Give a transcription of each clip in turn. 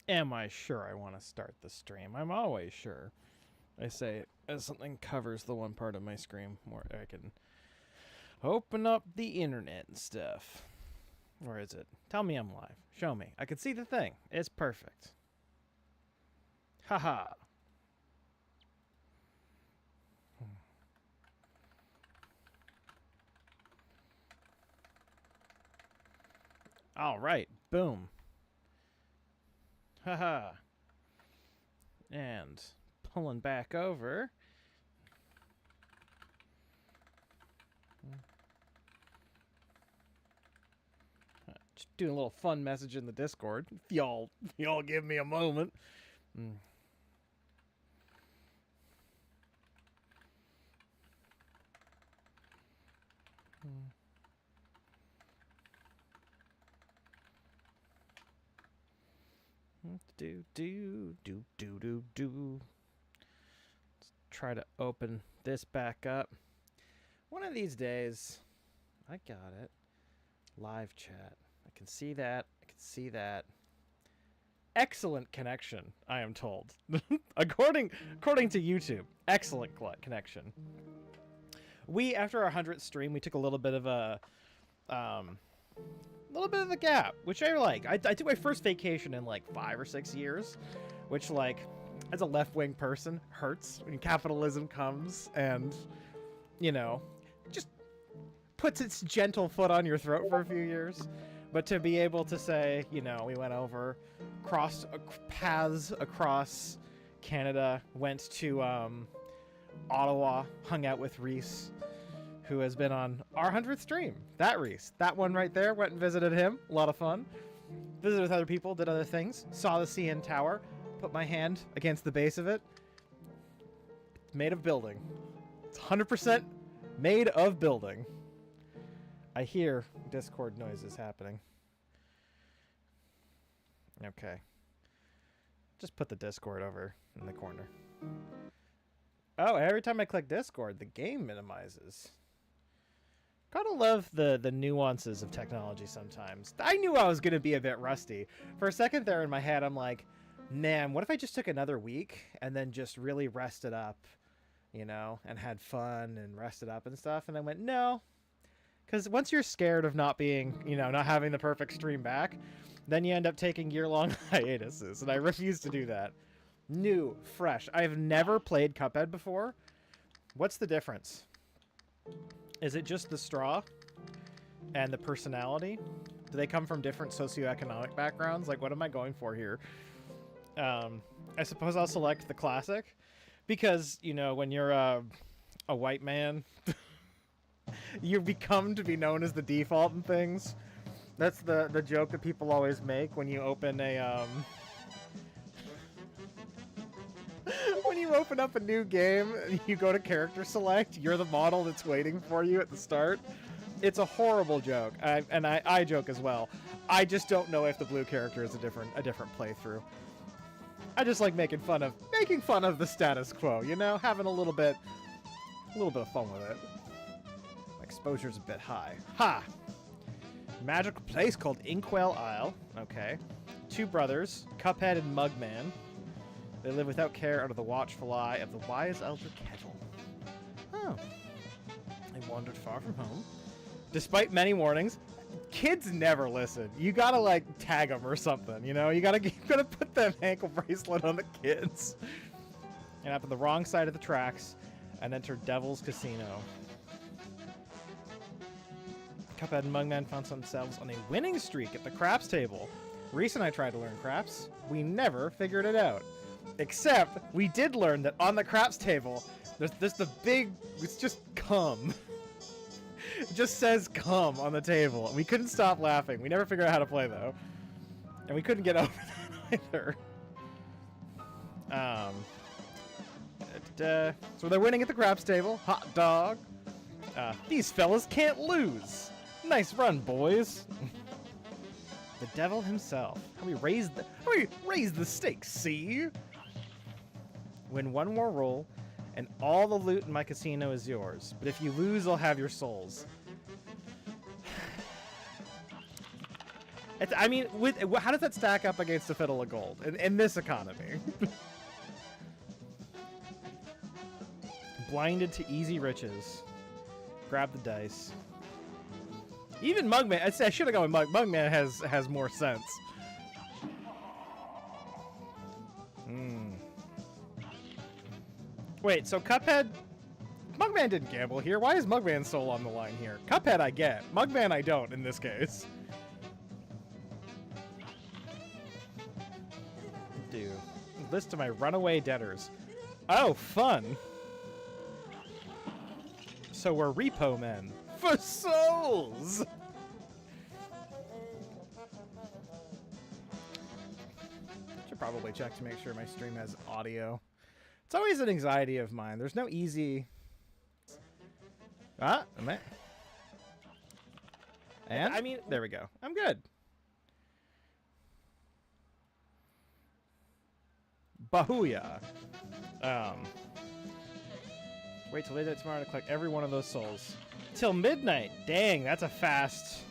Am I sure I want to start the stream? I'm always sure. I say as something covers the one part of my screen where I can open up the internet and stuff. Where is it? Tell me I'm live. Show me. I can see the thing. It's perfect. Haha. All right. Boom. Haha. And pulling back over. Just doing a little fun message in the Discord. If y'all give me a moment. Let's try to open this back up. One of these days, I got it. Live chat. I can see that. I can see that. Excellent connection, I am told. according to YouTube, excellent connection. After our 100th stream, we took a little bit of a gap, which I like. I took my first vacation in like 5 or 6 years, which, like, as a left-wing person, hurts when capitalism comes and, you know, just puts its gentle foot on your throat for a few years. But to be able to say, you know, we went over, crossed paths across Canada, went to Ottawa, hung out with Reese, who has been on our 100th stream. That Reese. That one right there. Went and visited him. A lot of fun. Visited with other people, did other things. Saw the CN Tower. Put my hand against the base of it. It's made of building. It's 100% made of building. I hear Discord noises happening. Okay. Just put the Discord over in the corner. Oh, every time I click Discord, the game minimizes. Gotta love the nuances of technology sometimes. I knew I was gonna be a bit rusty. For a second there in my head, I'm like, man, what if I just took another week and then just really rested up, you know, and had fun and rested up and stuff? And I went, no. Because once you're scared of not being, you know, not having the perfect stream back, then you end up taking year-long hiatuses, and I refuse to do that. New, fresh. I've never played Cuphead before. What's the difference? Is it just the straw and the personality? Do they come from different socioeconomic backgrounds? Like, what am I going for here? I suppose I'll select the classic because, you know, when you're a white man, you become to be known as the default in things. That's the joke that people always make when you open a when you open up a new game and you go to character select, you're the model that's waiting for you at the start. It's a horrible joke, and I joke as well. I just don't know if the blue character is a different playthrough. I just like making fun of the status quo, you know, having a little bit of fun with it. My exposure's a bit high. Ha! Magical place called Inkwell Isle. Okay. 2 brothers, Cuphead and Mugman. They live without care under the watchful eye of the wise elder Kettle. Oh. They wandered far from home. Despite many warnings, kids never listen. You gotta, like, tag them or something, you know? You gotta put that ankle bracelet on the kids. And up on the wrong side of the tracks and enter Devil's Casino. Cuphead and Mugman found themselves on a winning streak at the craps table. Reese and I tried to learn craps. We never figured it out. Except, we did learn that on the craps table, there's the big, it's just cum. It just says cum on the table. We couldn't stop laughing. We never figured out how to play, though. And we couldn't get over that either. So they're winning at the craps table. Hot dog. These fellas can't lose. Nice run, boys. The devil himself. How we raise the stakes, see? Win one more roll, and all the loot in my casino is yours. But if you lose, I'll have your souls. I mean, how does that stack up against a fiddle of gold in this economy? Blinded to easy riches. Grab the dice. Even Mugman. I should have gone with Mugman has more sense. Wait, so Cuphead... Mugman didn't gamble here. Why is Mugman's soul on the line here? Cuphead I get. Mugman I don't in this case. Do. List of my runaway debtors. Oh, fun. So we're repo men. For souls! Should probably check to make sure my stream has audio. It's always an anxiety of mine. There's no easy... Ah, am I? And? I mean, there we go. I'm good. Bahuya. Wait till midnight tomorrow to collect every one of those souls. Till midnight. Dang, that's a fast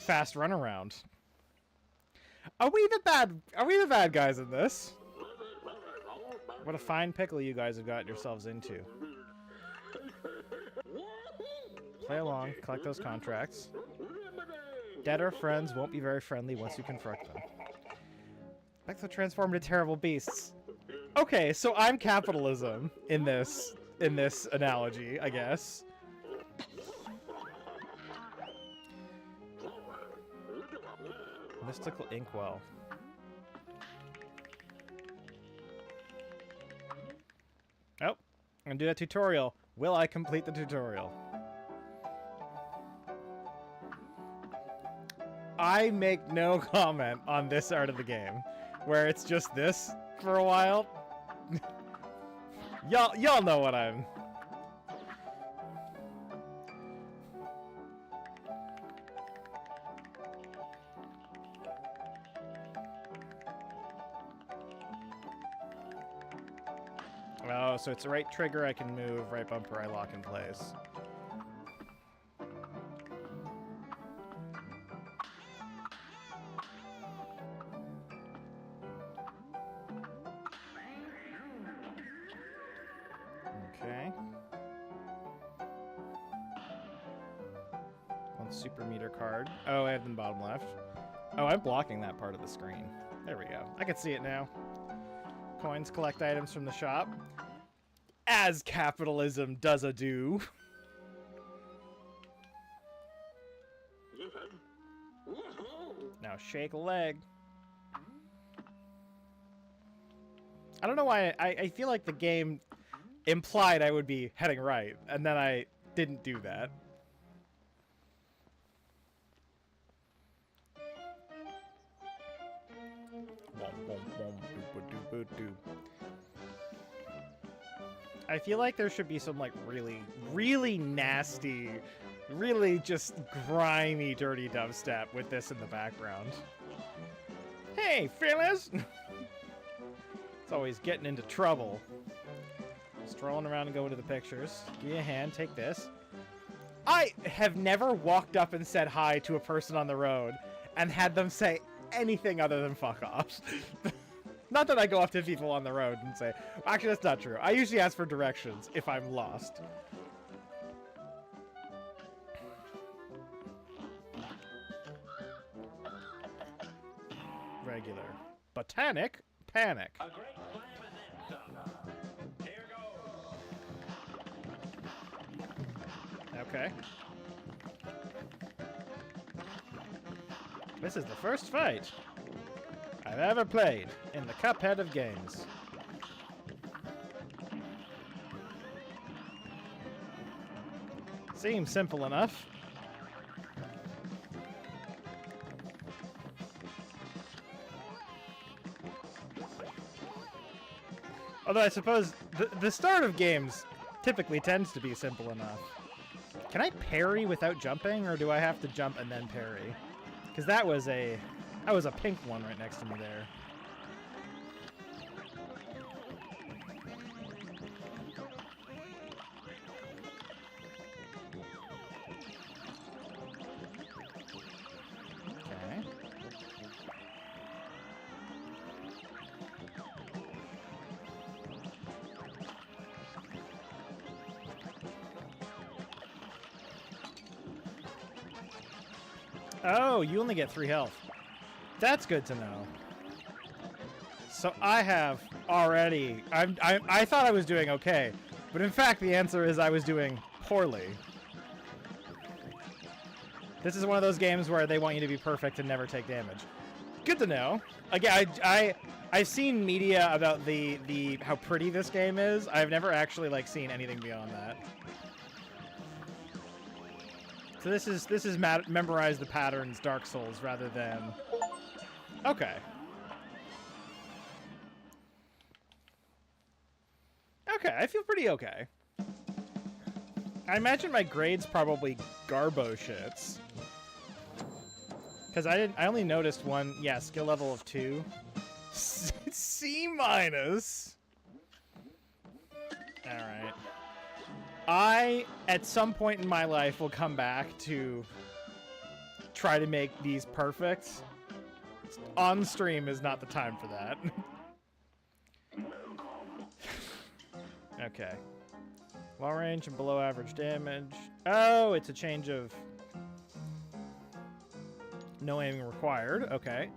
runaround. Are we the bad guys in this? What a fine pickle you guys have gotten yourselves into. Play along, collect those contracts. Debtor friends won't be very friendly once you confront them. Like to transform into terrible beasts. Okay, so I'm capitalism in this analogy, I guess. Mystical inkwell. Oh, I'm gonna do that tutorial. Will I complete the tutorial? I make no comment on this art of the game, where it's just this for a while. Y'all know what I'm... Oh, so it's the right trigger I can move, right bumper I lock in place. Okay. One super meter card. Oh, I have them bottom left. Oh, I'm blocking that part of the screen. There we go. I can see it now. Coins collect items from the shop. As capitalism does a do. Now shake a leg. I don't know why I feel like the game implied I would be heading right, and then I didn't do that. I feel like there should be some like really nasty, really just grimy, dirty dubstep with this in the background. Hey, fellas! It's always getting into trouble. Strolling around and going to the pictures. Give me a hand, take this. I have never walked up and said hi to a person on the road and had them say anything other than fuck off. Not that I go up to people on the road and say... Actually, that's not true. I usually ask for directions if I'm lost. Regular. Botanic? Panic. A great Here goes. Okay. This is the first fight I've ever played in the Cuphead of games. Seems simple enough. Although I suppose the start of games typically tends to be simple enough. Can I parry without jumping, or do I have to jump and then parry? Because that was a pink one right next to me there. Okay. Oh, you only get 3 health. That's good to know. So I have already... I thought I was doing okay. But in fact, the answer is I was doing poorly. This is one of those games where they want you to be perfect and never take damage. Good to know. Again, I've seen media about the how pretty this game is. I've never actually like seen anything beyond that. So this is memorize the patterns Dark Souls rather than... Okay. Okay, I feel pretty okay. I imagine my grade's probably garbo shits. Because I only noticed one, yeah, skill level of 2. C minus. Alright. I, at some point in my life, will come back to try to make these perfect. On stream is not the time for that. Okay. Long range and below average damage. Oh, it's a change of... No aiming required. Okay.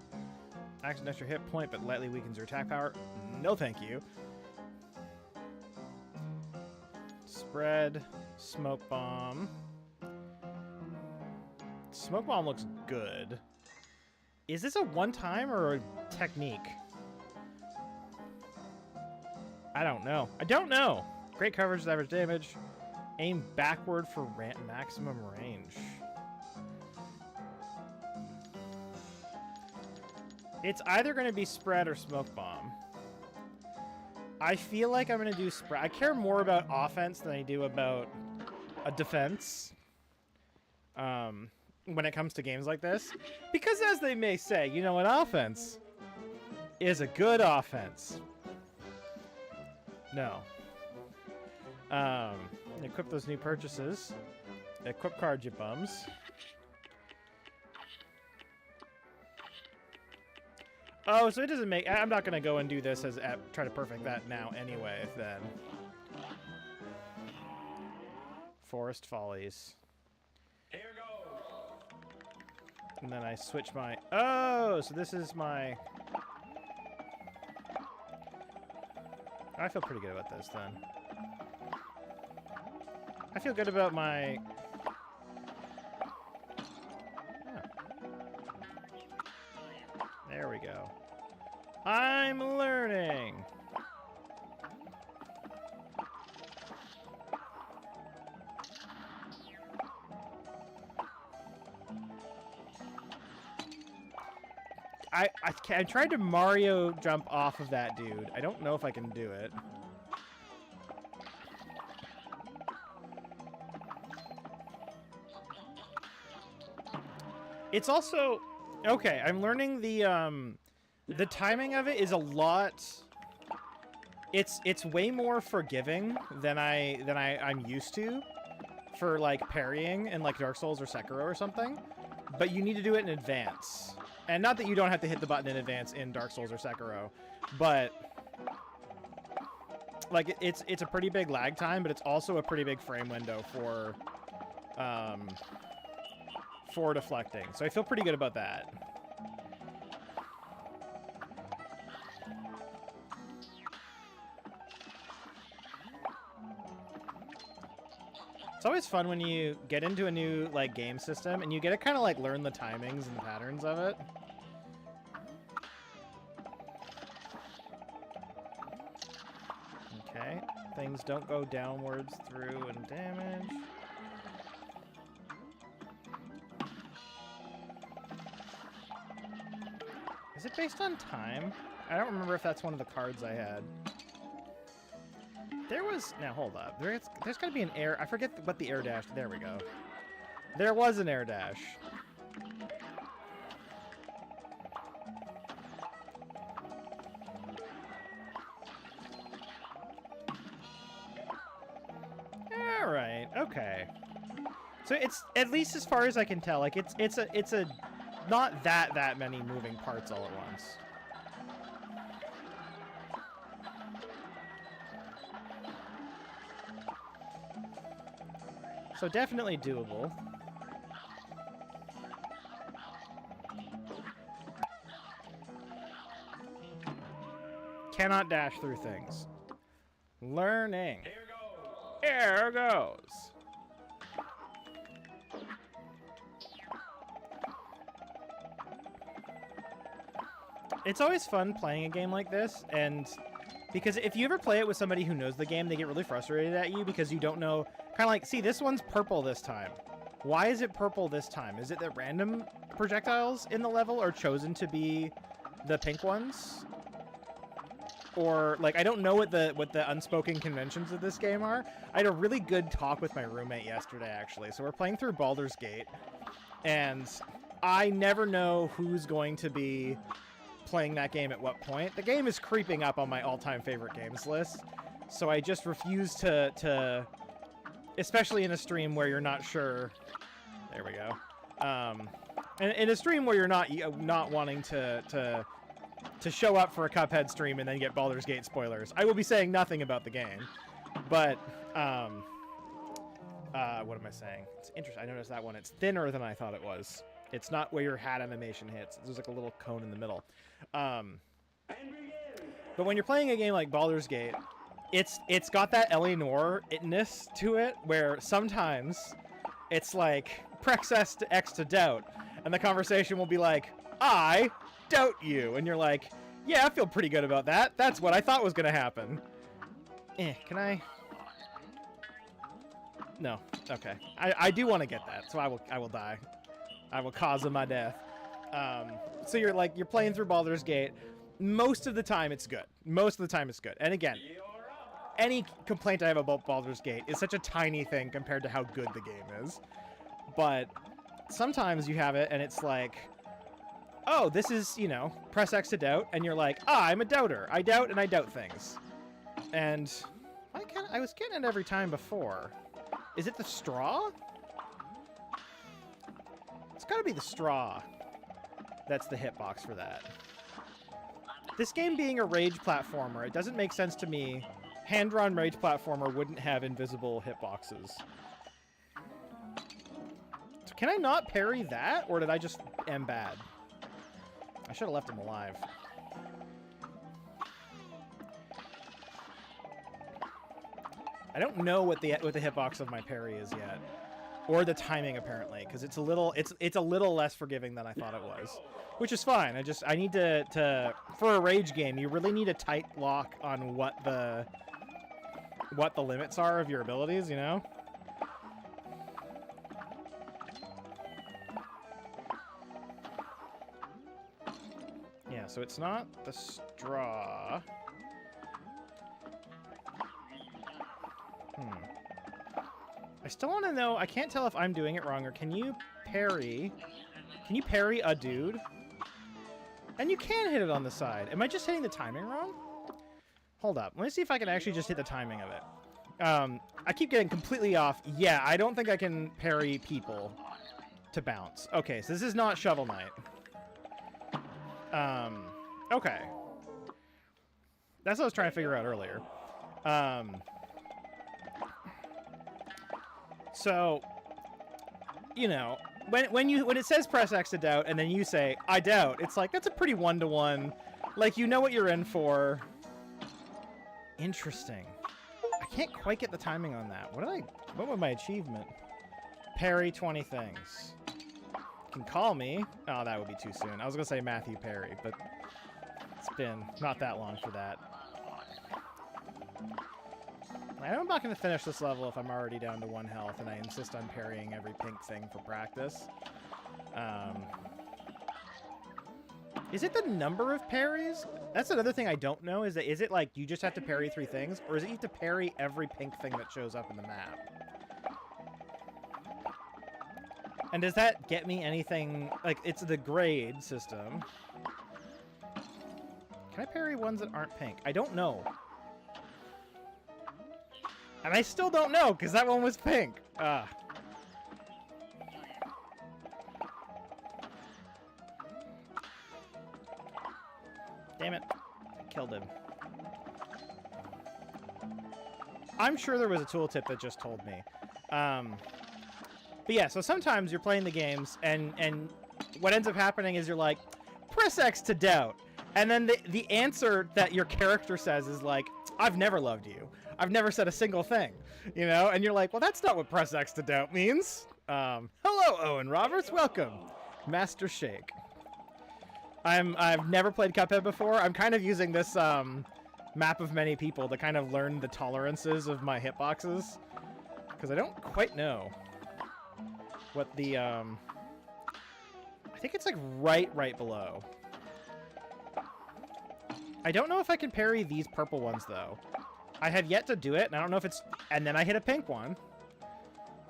Acts an extra hit point, but lightly weakens your attack power. No thank you. Spread. Smoke bomb. Smoke bomb looks good. Is this a one-time or a technique? I don't know. I don't know. Great coverage with average damage. Aim backward for maximum range. It's either going to be spread or smoke bomb. I feel like I'm going to do spread. I care more about offense than I do about a defense. When it comes to games like this. Because as they may say, you know, an offense is a good offense. No. Equip those new purchases. Equip card, you bums. Oh, so it doesn't make... I'm not going to go and do this as try to perfect that now anyway, then. Forest Follies. Here goes. And then I switch my... Oh, so this is my... I feel pretty good about this, then. I feel good about my... There we go. I'm learning! I tried to Mario jump off of that dude. I don't know if I can do it. It's also... Okay, I'm learning the timing of it is a lot... It's way more forgiving than I'm used to for, like, parrying in, like, Dark Souls or Sekiro or something. But you need to do it in advance. And not that you don't have to hit the button in advance in Dark Souls or Sekiro, but like it's a pretty big lag time, but it's also a pretty big frame window for deflecting. So I feel pretty good about that. It's always fun when you get into a new like game system and you get to kind of like learn the timings and the patterns of it. Okay, things don't go downwards through and damage. Is it based on time? I don't remember if that's one of the cards I had. There was... Now, hold up. There's got to be an air... I forget what the air dash... There we go. There was an air dash. Alright, okay. So it's, at least as far as I can tell, like, it's a... Not that many moving parts all at once. So definitely doable. cannot dash through things. Learning. Here goes. It's always fun playing a game like this, and because if you ever play it with somebody who knows the game, they get really frustrated at you because you don't know. Kind of like, see, this one's purple this time. Why is it purple this time? Is it that random projectiles in the level are chosen to be the pink ones? Or, like, I don't know what the unspoken conventions of this game are. I had a really good talk with my roommate yesterday, actually. So we're playing through Baldur's Gate, and I never know who's going to be playing that game at what point. The game is creeping up on my all-time favorite games list, so I just refuse to especially in a stream where you're not sure. There we go. In a stream where you're not wanting to show up for a Cuphead stream and then get Baldur's Gate spoilers. I will be saying nothing about the game, but what am I saying? It's interesting. I noticed that one. It's thinner than I thought it was. It's not where your hat animation hits. There's like a little cone in the middle. But when you're playing a game like Baldur's Gate, it's got that Eleanor-ness to it, where sometimes it's like, press X to doubt, and the conversation will be like, I doubt you, and you're like, yeah, I feel pretty good about that. That's what I thought was going to happen. Can I? No. Okay. I do want to get that, so I will die. I will cause my death. So you're playing through Baldur's Gate. Most of the time it's good. Most of the time it's good. And again, any complaint I have about Baldur's Gate is such a tiny thing compared to how good the game is. But sometimes you have it and it's like, oh, this is, press X to doubt, and you're like, I'm a doubter. I doubt and I doubt things. And I was getting it every time before. Is it the straw? It's gotta be the straw. That's the hitbox for that. This game being a rage platformer, it doesn't make sense to me. Hand-drawn rage platformer wouldn't have invisible hitboxes. So can I not parry that, or did I just am bad? I should have left him alive. I don't know what the hitbox of my parry is yet, or the timing apparently, because it's a little less forgiving than I thought it was, which is fine. I need to for a rage game, you really need a tight lock on what the limits are of your abilities, Yeah, so it's not the straw. I still want to know, I can't tell if I'm doing it wrong, or can you parry a dude? And you can hit it on the side. Am I just hitting the timing wrong? Hold up. Let me see if I can actually just hit the timing of it. I keep getting completely off. Yeah, I don't think I can parry people to bounce. Okay, so this is not Shovel Knight. Okay. That's what I was trying to figure out earlier. So, when it says press X to doubt and then you say I doubt, it's like that's a pretty one-to-one. Like you know what you're in for. Interesting. I can't quite get the timing on that. What was my achievement? Parry 20 things. Can call me. Oh, that would be too soon. I was gonna say Matthew Perry, but it's been not that long for that. I'm not going to finish this level if I'm already down to 1 health and I insist on parrying every pink thing for practice. Is it the number of parries? That's another thing I don't know. Is it like you just have to parry 3 things? Or is it you have to parry every pink thing that shows up in the map? And does that get me anything? Like, it's the grade system. Can I parry ones that aren't pink? I don't know. And I still don't know, because that one was pink. Damn it. I killed him. I'm sure there was a tooltip that just told me. But yeah, so sometimes you're playing the games, and what ends up happening is you're like, press X to doubt. And then the answer that your character says is like, I've never loved you. I've never said a single thing, you know? And you're like, well, that's not what press X to doubt means. Hello, Owen Roberts. Welcome. Master Shake. I've never played Cuphead before. I'm kind of using this map of many people to kind of learn the tolerances of my hitboxes. Because I don't quite know what the... I think it's like right below. I don't know if I can parry these purple ones, though. I have yet to do it, and I don't know if it's... And then I hit a pink one.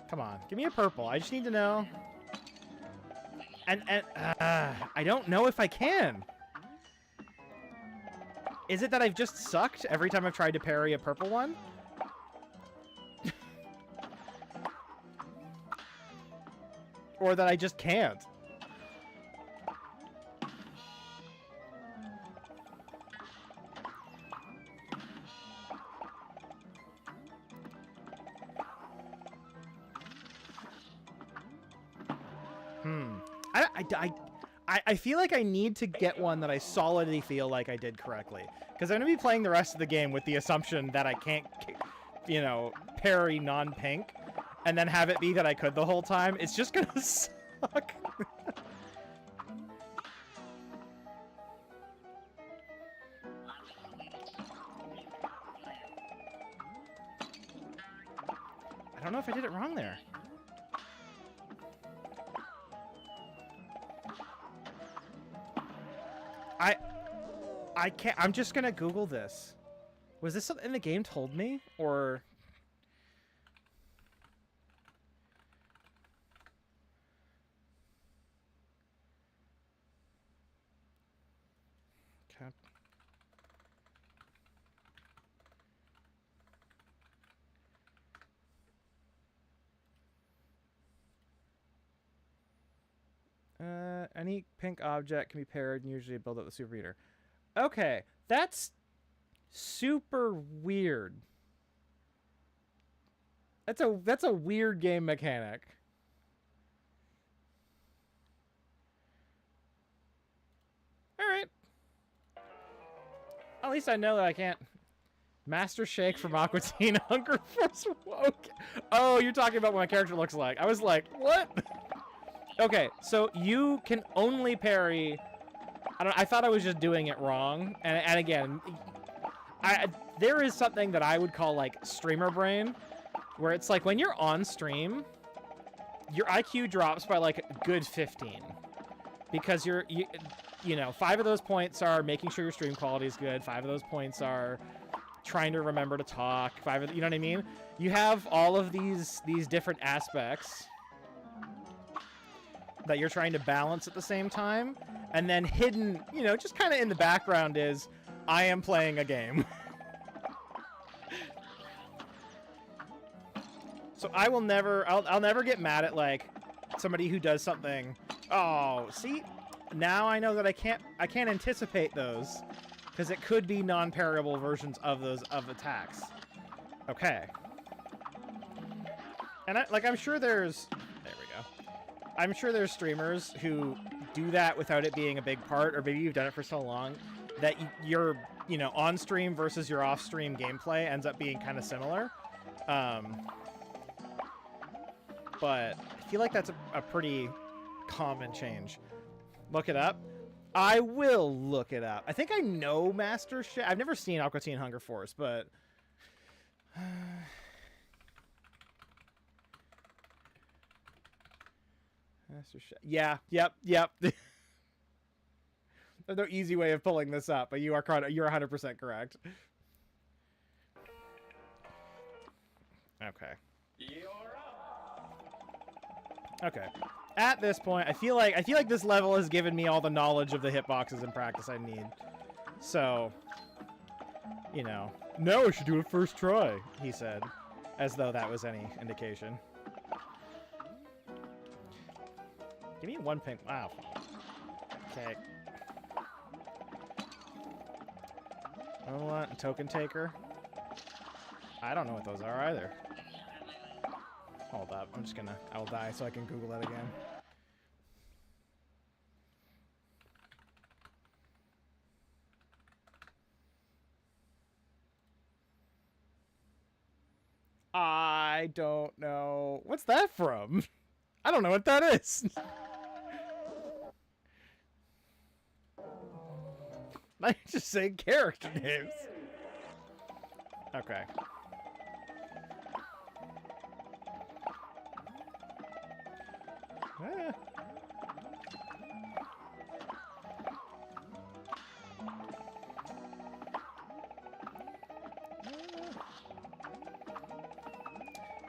Come on, give me a purple. I just need to know. And I don't know if I can. Is it that I've just sucked every time I've tried to parry a purple one? Or that I just can't? I feel like I need to get one that I solidly feel like I did correctly. Because I'm going to be playing the rest of the game with the assumption that I can't, you know, parry non-pink. And then have it be that I could the whole time. It's just going to suck. I don't know if I did it wrong there. I can't. I'm just gonna Google this. Was this something the game told me, or? Cap. Any pink object can be paired and usually build up the super meter. Okay, that's super weird. That's a weird game mechanic. All right. At least I know that I can't. Master Shake from Aqua Teen Hunger Force. Okay. Oh, you're talking about what my character looks like. I was like, what? Okay, so you can only parry. I thought I was just doing it wrong, and again, there is something that I would call like streamer brain, where it's like when you're on stream, your IQ drops by like a good 15, because you know, 5 of those points are making sure your stream quality is good, 5 of those points are trying to remember to talk, 5 of, you know what I mean? You have all of these different aspects that you're trying to balance at the same time. And then hidden, you know, just kind of in the background is, I am playing a game. So I will never, I'll never get mad at like somebody who does something. Oh, see, now I know that I can't anticipate those, because it could be non-parryable versions of those attacks. Okay. And I'm sure there's, there we go. I'm sure there's streamers who do that without it being a big part, or maybe you've done it for so long that your, you know, on stream versus your off stream gameplay ends up being kind of similar. But I feel like that's a pretty common change. Look it up. I will look it up. I think I know Master Shake. I've never seen Aqua Teen Hunger Force, but Master Shake. Yeah, yep. There's no easy way of pulling this up, but you're 100% correct. Okay. Okay. At this point, I feel like this level has given me all the knowledge of the hitboxes and practice I need. So, you know, now I should do it first try, he said, as though that was any indication. Give me one pink. Wow. Okay. Oh, token taker. I don't know what those are either. Hold up. I will die so I can Google that again. I don't know. What's that from? I don't know what that is. I just say character names. Okay.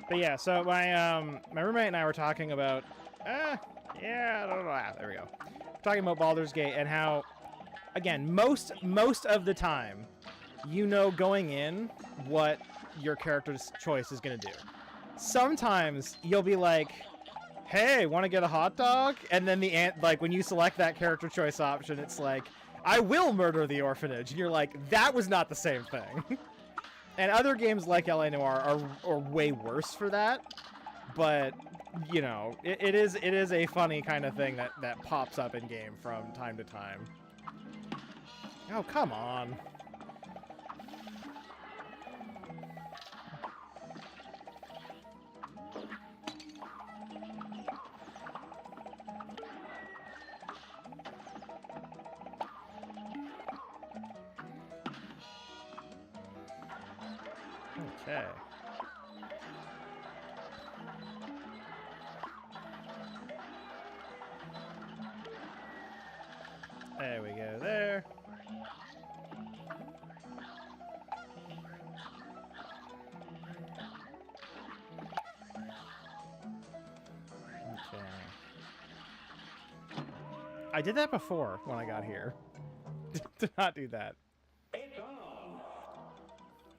But yeah, so my roommate and I were talking about yeah, I don't know. There we go. We're talking about Baldur's Gate and how, again, most of the time, you know going in what your character's choice is gonna do. Sometimes you'll be like, hey, want to get a hot dog? And then like when you select that character choice option, it's like, I will murder the orphanage. And you're like, that was not the same thing. And other games like L.A. Noire are way worse for that. But, you know, it is a funny kind of thing that pops up in game from time to time. Oh, come on. Okay. There we go there. Okay. I did that before when I got here. Did not do that.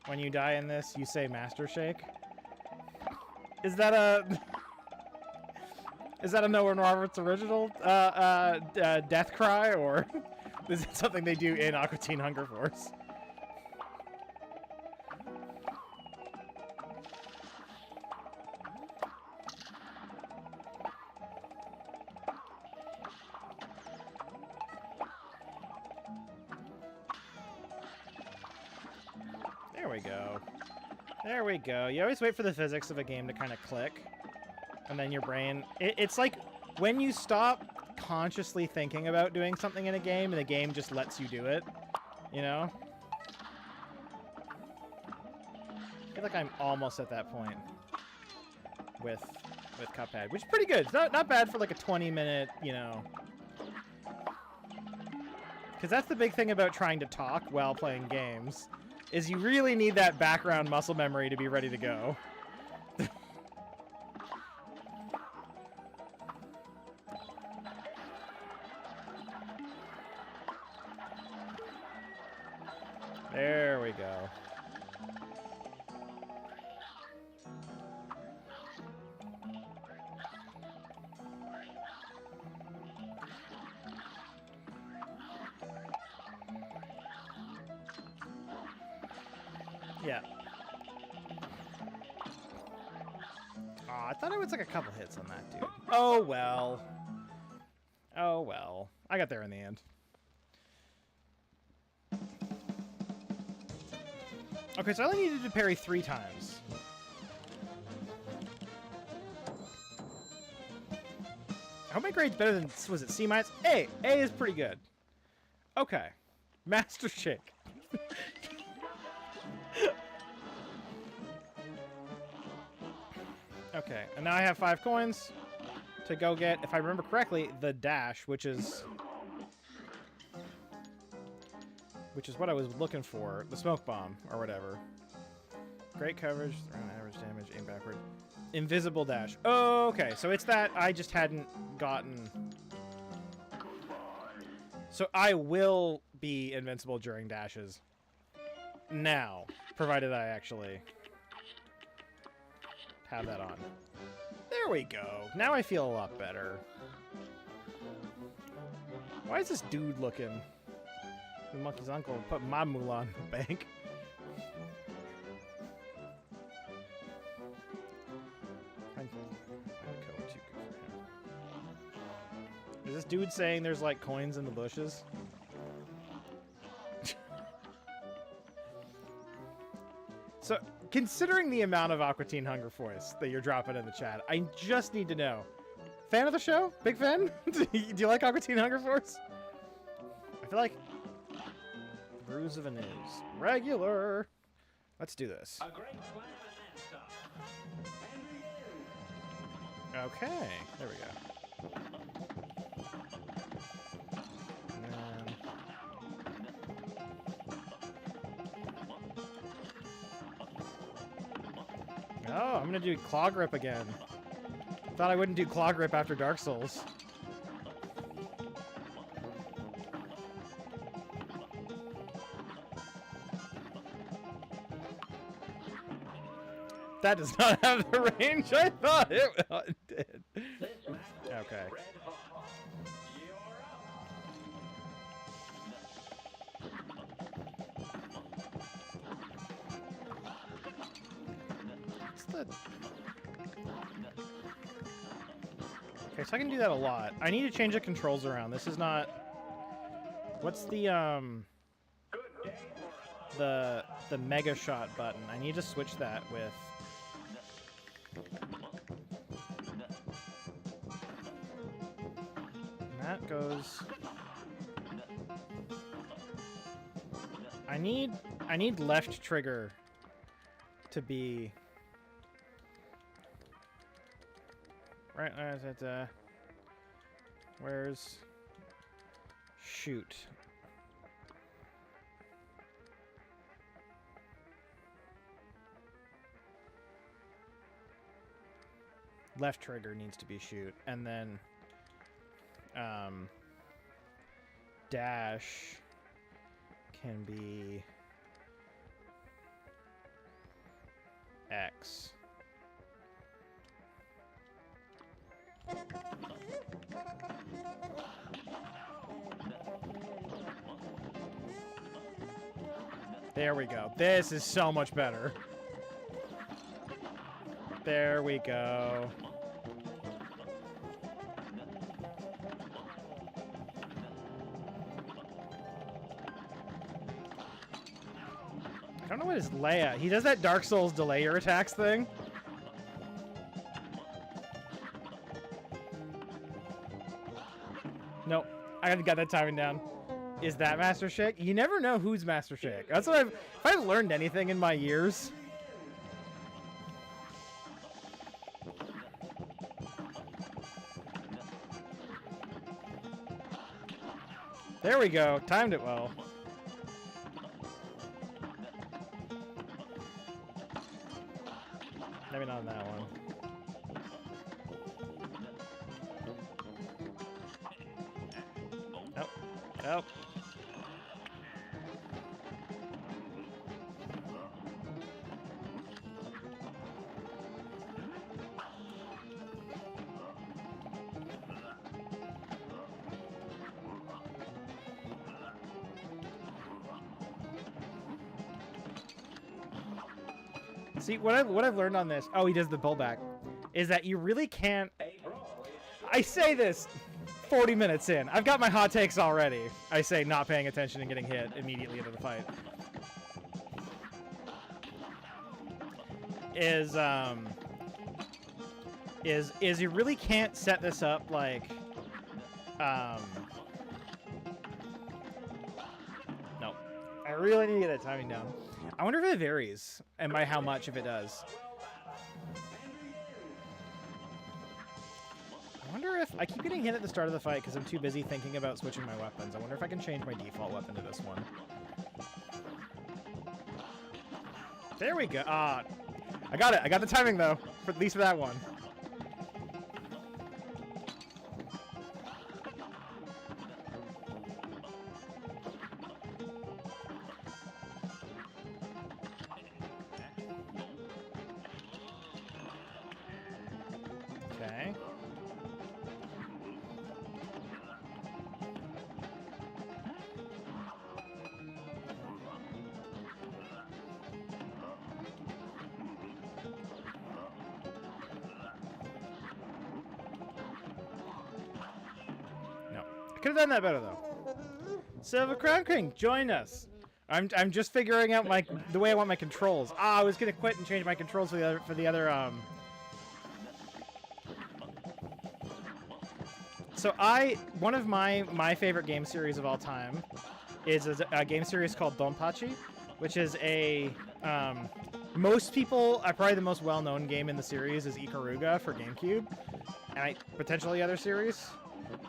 When you die in this, you say Master Shake. Is that a Noah Roberts original death cry, or is it something they do in Aqua Teen Hunger Force? There we go. There we go. You always wait for the physics of a game to kind of click. And then your brain... It's like when you stop consciously thinking about doing something in a game and the game just lets you do it. You know? I feel like I'm almost at that point with Cuphead, which is pretty good. It's not bad for like a 20-minute, you know... Because that's the big thing about trying to talk while playing games, is you really need that background muscle memory to be ready to go. There we go. Yeah. Aw, I thought it was like a couple hits on that dude. Oh well. Oh well. I got there in the end. Okay, so I only needed to parry 3 times. I hope my grade's better than, was it C-? A. A is pretty good. Okay. Master Shake. Okay, and now I have 5 coins to go get, if I remember correctly, the dash, which is what I was looking for, the smoke bomb, or whatever. Great coverage, around average damage, aim backward. Invisible dash. Oh, okay, so it's that I just hadn't gotten... So I will be invincible during dashes now, provided I actually have that on. There we go. Now I feel a lot better. Why is this dude looking? The monkey's uncle put my moolah in the bank. Is this dude saying there's like coins in the bushes? So, considering the amount of Aqua Teen Hunger Force that you're dropping in the chat, I just need to know. Fan of the show? Big fan? Do you like Aqua Teen Hunger Force? I feel like Bruise of a News. Regular. Let's do this. Okay, there we go. Oh, I'm gonna do Claw Grip again. Thought I wouldn't do Claw Grip after Dark Souls. That does not have the range I thought it did. Okay. What's the... Okay, so I can do that a lot. I need to change the controls around. This is not... What's the Mega Shot button? I need to switch that with... That goes... I need left trigger to be... Right, where's... Shoot. Left trigger needs to be shoot, and then dash can be X. There we go. This is so much better. There we go. I don't know what his layout. He does that Dark Souls delay your attacks thing. Nope. I got that timing down. Is that Master Shake? You never know who's Master Shake. That's what if I've learned anything in my years. There we go. Timed it well. Maybe not on that one. Nope. Nope. See, what I've learned on this, oh, he does the pullback, is that you really can't... I say this 40 minutes in. I've got my hot takes already. I say not paying attention and getting hit immediately into the fight. Is you really can't set this up like... No. I really need to get that timing down. I wonder if it varies, and by how much, if it does. I wonder if... I keep getting hit at the start of the fight because I'm too busy thinking about switching my weapons. I wonder if I can change my default weapon to this one. There we go. I got it. I got the timing, though, for at least for that one. Could have done that better, though. Silver Crown King, join us. I'm just figuring out the way I want my controls. I was gonna quit and change my controls for the other. So one of my favorite game series of all time is a game series called Donpachi, which is a most people probably the most well-known game in the series is Ikaruga for GameCube, and potentially other series.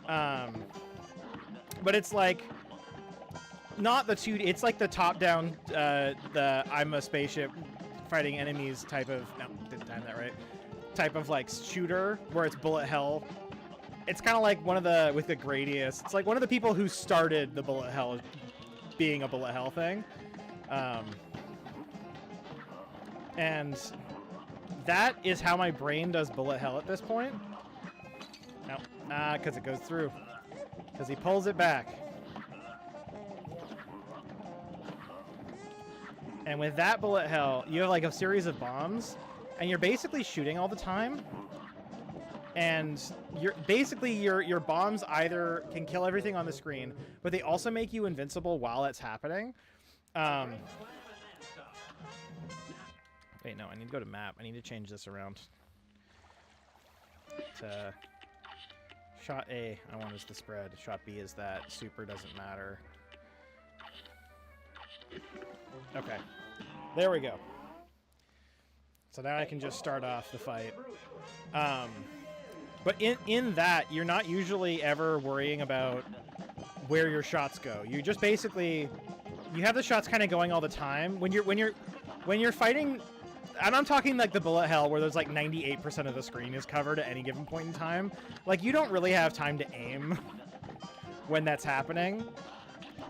But it's like not the 2D. It's like the top-down, the I'm a spaceship fighting enemies type of. No, didn't time that right. Type of like shooter where it's bullet hell. It's kind of like one of the with the Gradius. It's like one of the people who started the bullet hell being a bullet hell thing. And that is how my brain does bullet hell at this point. No, because it goes through. Because he pulls it back. And with that bullet hell, you have like a series of bombs, and you're basically shooting all the time. And your bombs either can kill everything on the screen, but they also make you invincible while it's happening. Wait, no, I need to go to map. I need to change this around. To shot A, I want is the spread. Shot B is that. Super doesn't matter. Okay. There we go. So now I can just start off the fight. But in that, you're not usually ever worrying about where your shots go. You just basically, you have the shots kind of going all the time. When you're fighting, and I'm talking like the bullet hell where there's like 98% of the screen is covered at any given point in time. Like you don't really have time to aim when that's happening.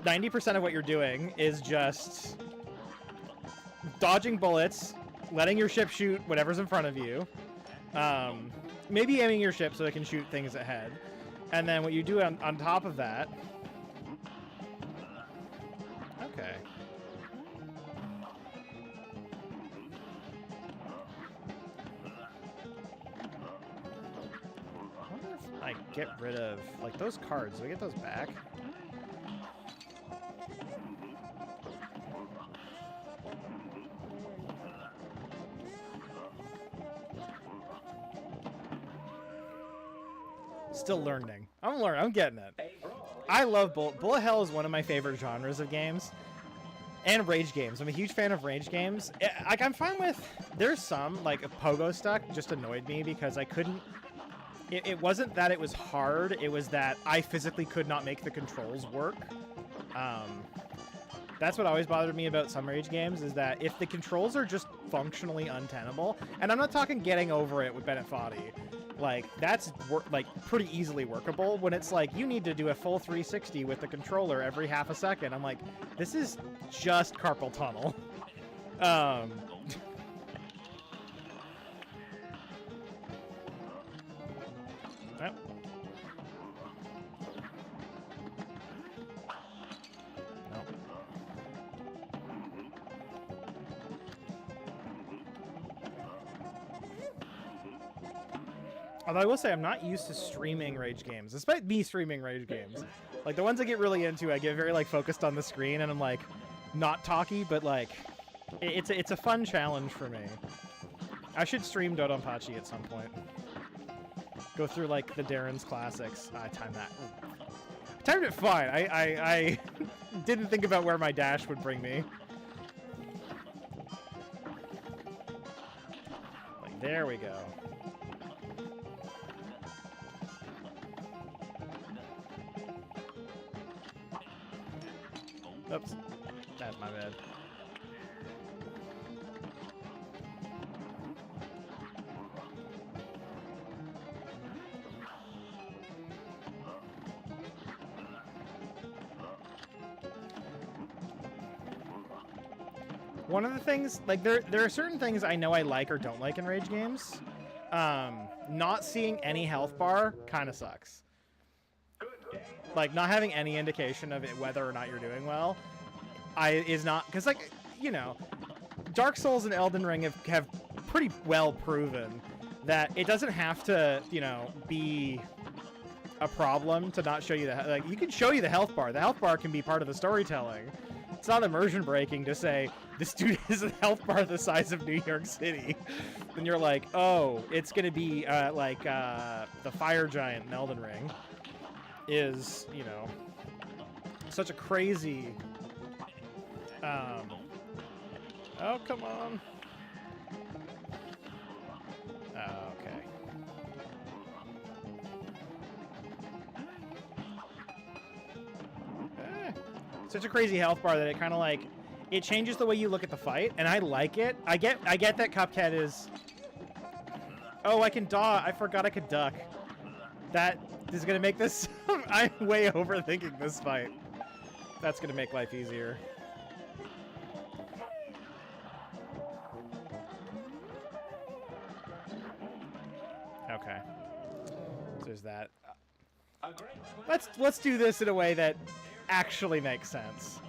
90% of what you're doing is just dodging bullets, letting your ship shoot whatever's in front of you. Maybe aiming your ship so it can shoot things ahead. And then what you do on top of that... Okay. I wonder if I get rid of... Like, those cards. Do I get those back? Still learning. I'm learning. I'm getting it. I love bullet hell is one of my favorite genres of games, and rage games. I'm a huge fan of rage games. Like I'm fine with. There's some like Pogo Stuck just annoyed me because I couldn't. It wasn't that it was hard. It was that I physically could not make the controls work. That's what always bothered me about some rage games is that if the controls are just functionally untenable, and I'm not talking getting over it with Bennett Foddy. Like, that's pretty easily workable. When it's like, you need to do a full 360 with the controller every half a second. I'm like, this is just carpal tunnel. Yep. Although I will say I'm not used to streaming rage games, despite me streaming rage games. Like the ones I get really into, I get very like focused on the screen and I'm like not talky, but like it's a fun challenge for me. I should stream Donpachi at some point. Go through like the Deron's classics. I timed that. Timed it fine. I didn't think about where my dash would bring me. Like there we go. Oops. That's my bad. One of the things, like, there are certain things I know I like or don't like in rage games. Not seeing any health bar kind of sucks. Like, not having any indication of it, whether or not you're doing well, is not... Because, like, you know, Dark Souls and Elden Ring have pretty well proven that it doesn't have to, you know, be a problem to not show you the... Like, you can show you the health bar. The health bar can be part of the storytelling. it's not immersion breaking to say this dude has a health bar the size of New York City. Then you're like, oh, it's gonna be like the fire giant in Elden Ring is, you know, such a crazy. Oh, come on. Okay. Such a crazy health bar that it kind of like, it changes the way you look at the fight, and I like it. I get that Cuphead is... Oh, I can dodge. I forgot I could duck. That is going to make this... I'm way overthinking this fight. That's going to make life easier. Okay. So there's that. Let's do this in a way that actually makes sense.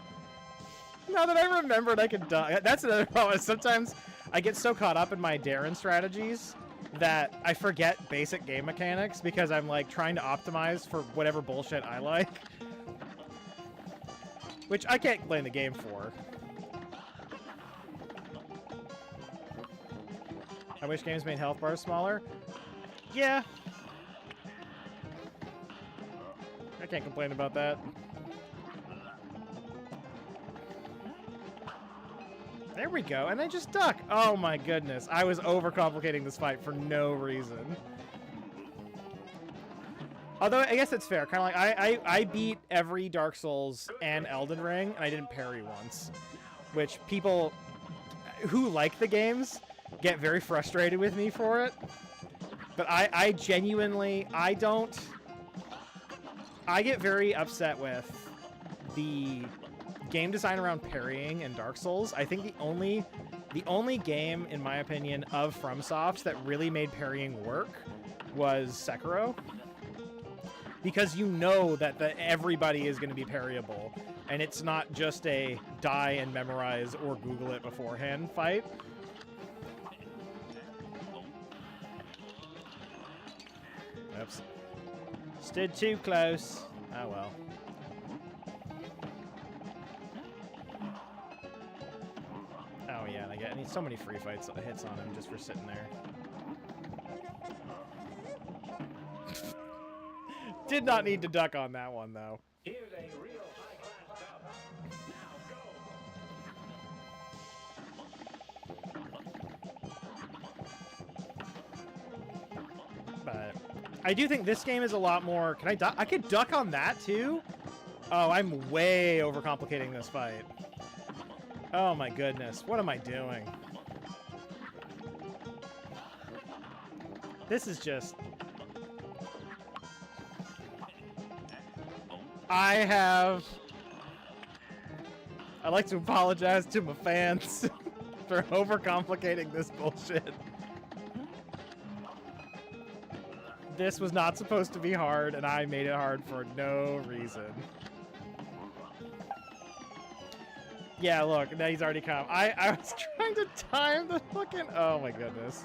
Now that I remembered I could duck. That's another problem. Sometimes I get so caught up in my Deron strategies that I forget basic game mechanics because I'm like trying to optimize for whatever bullshit I like. Which I can't blame the game for. I wish games made health bars smaller. Yeah. I can't complain about that. There we go, and I just duck. Oh my goodness, I was overcomplicating this fight for no reason. Although, I guess it's fair. Kind of like, I beat every Dark Souls and Elden Ring, and I didn't parry once. Which people who like the games get very frustrated with me for it. But I genuinely, I get very upset with the game design around parrying in Dark Souls. I think the only game, in my opinion, of FromSoft that really made parrying work was Sekiro. Because you know that everybody is going to be parryable, and it's not just a die and memorize or Google it beforehand fight. Oops. Stood too close. Oh well. Oh yeah, and I need so many free fights hits on him just for sitting there. Did not need to duck on that one though. Here's a real high-class now go. But I do think this game is a lot more. Can I duck? I could duck on that too? Oh, I'm way overcomplicating this fight. Oh my goodness. What am I doing? This is just... I'd like to apologize to my fans for overcomplicating this bullshit. This was not supposed to be hard, and I made it hard for no reason. Yeah, look, now he's already come. I was trying to time the fucking... Oh my goodness.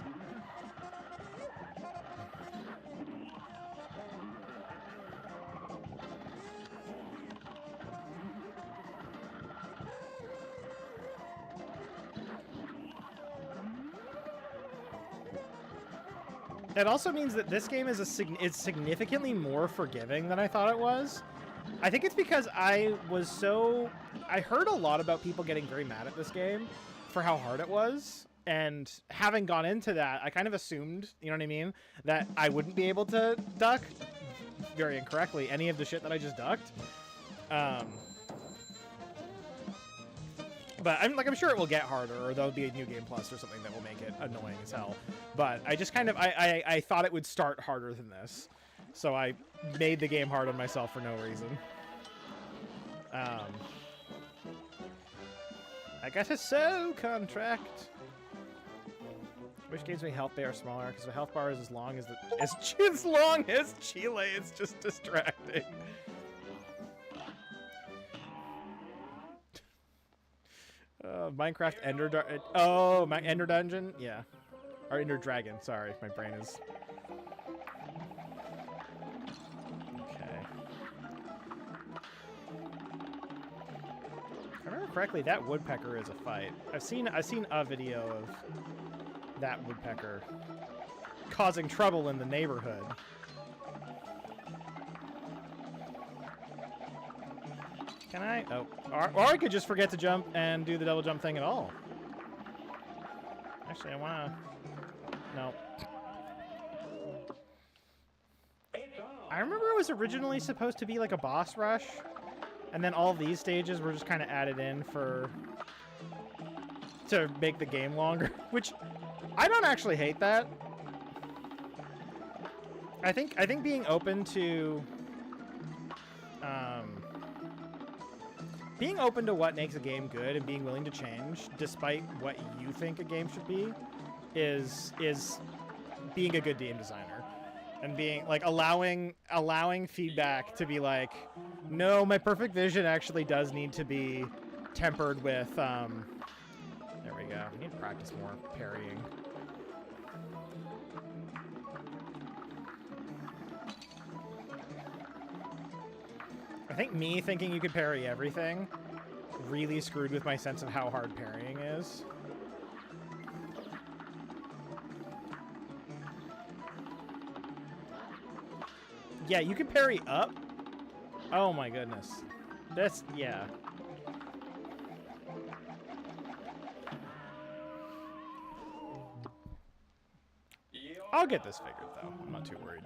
It also means that this game is significantly more forgiving than I thought it was. I think it's because I heard a lot about people getting very mad at this game for how hard it was. And having gone into that, I kind of assumed, you know what I mean, that I wouldn't be able to duck, very incorrectly, any of the shit that I just ducked. But I'm sure it will get harder, or there'll be a new game plus or something that will make it annoying as hell. But I just kind of, I thought it would start harder than this. So I made the game hard on myself for no reason. I got a soul contract. Which games make health bar smaller? Because the health bar is as long as as long as Chile. It's just distracting. Minecraft Ender my Ender Dungeon? Yeah. Or Ender Dragon, sorry. My brain is... Okay. I remember correctly, that woodpecker is a fight. I've seen a video of that woodpecker causing trouble in the neighborhood. Can I? Oh, or I could just forget to jump and do the double jump thing at all. Actually, I wanna. No. I remember it was originally supposed to be like a boss rush, and then all these stages were just kind of added in to make the game longer, which I don't actually hate that. I think being open to what makes a game good and being willing to change despite what you think a game should be is being a good game designer. And being like allowing feedback to be like, no, my perfect vision actually does need to be tempered with there we go. I need to practice more parrying. I think me thinking you could parry everything really screwed with my sense of how hard parrying is. Yeah, you can parry up. Oh my goodness. That's, yeah. I'll get this figured though. I'm not too worried.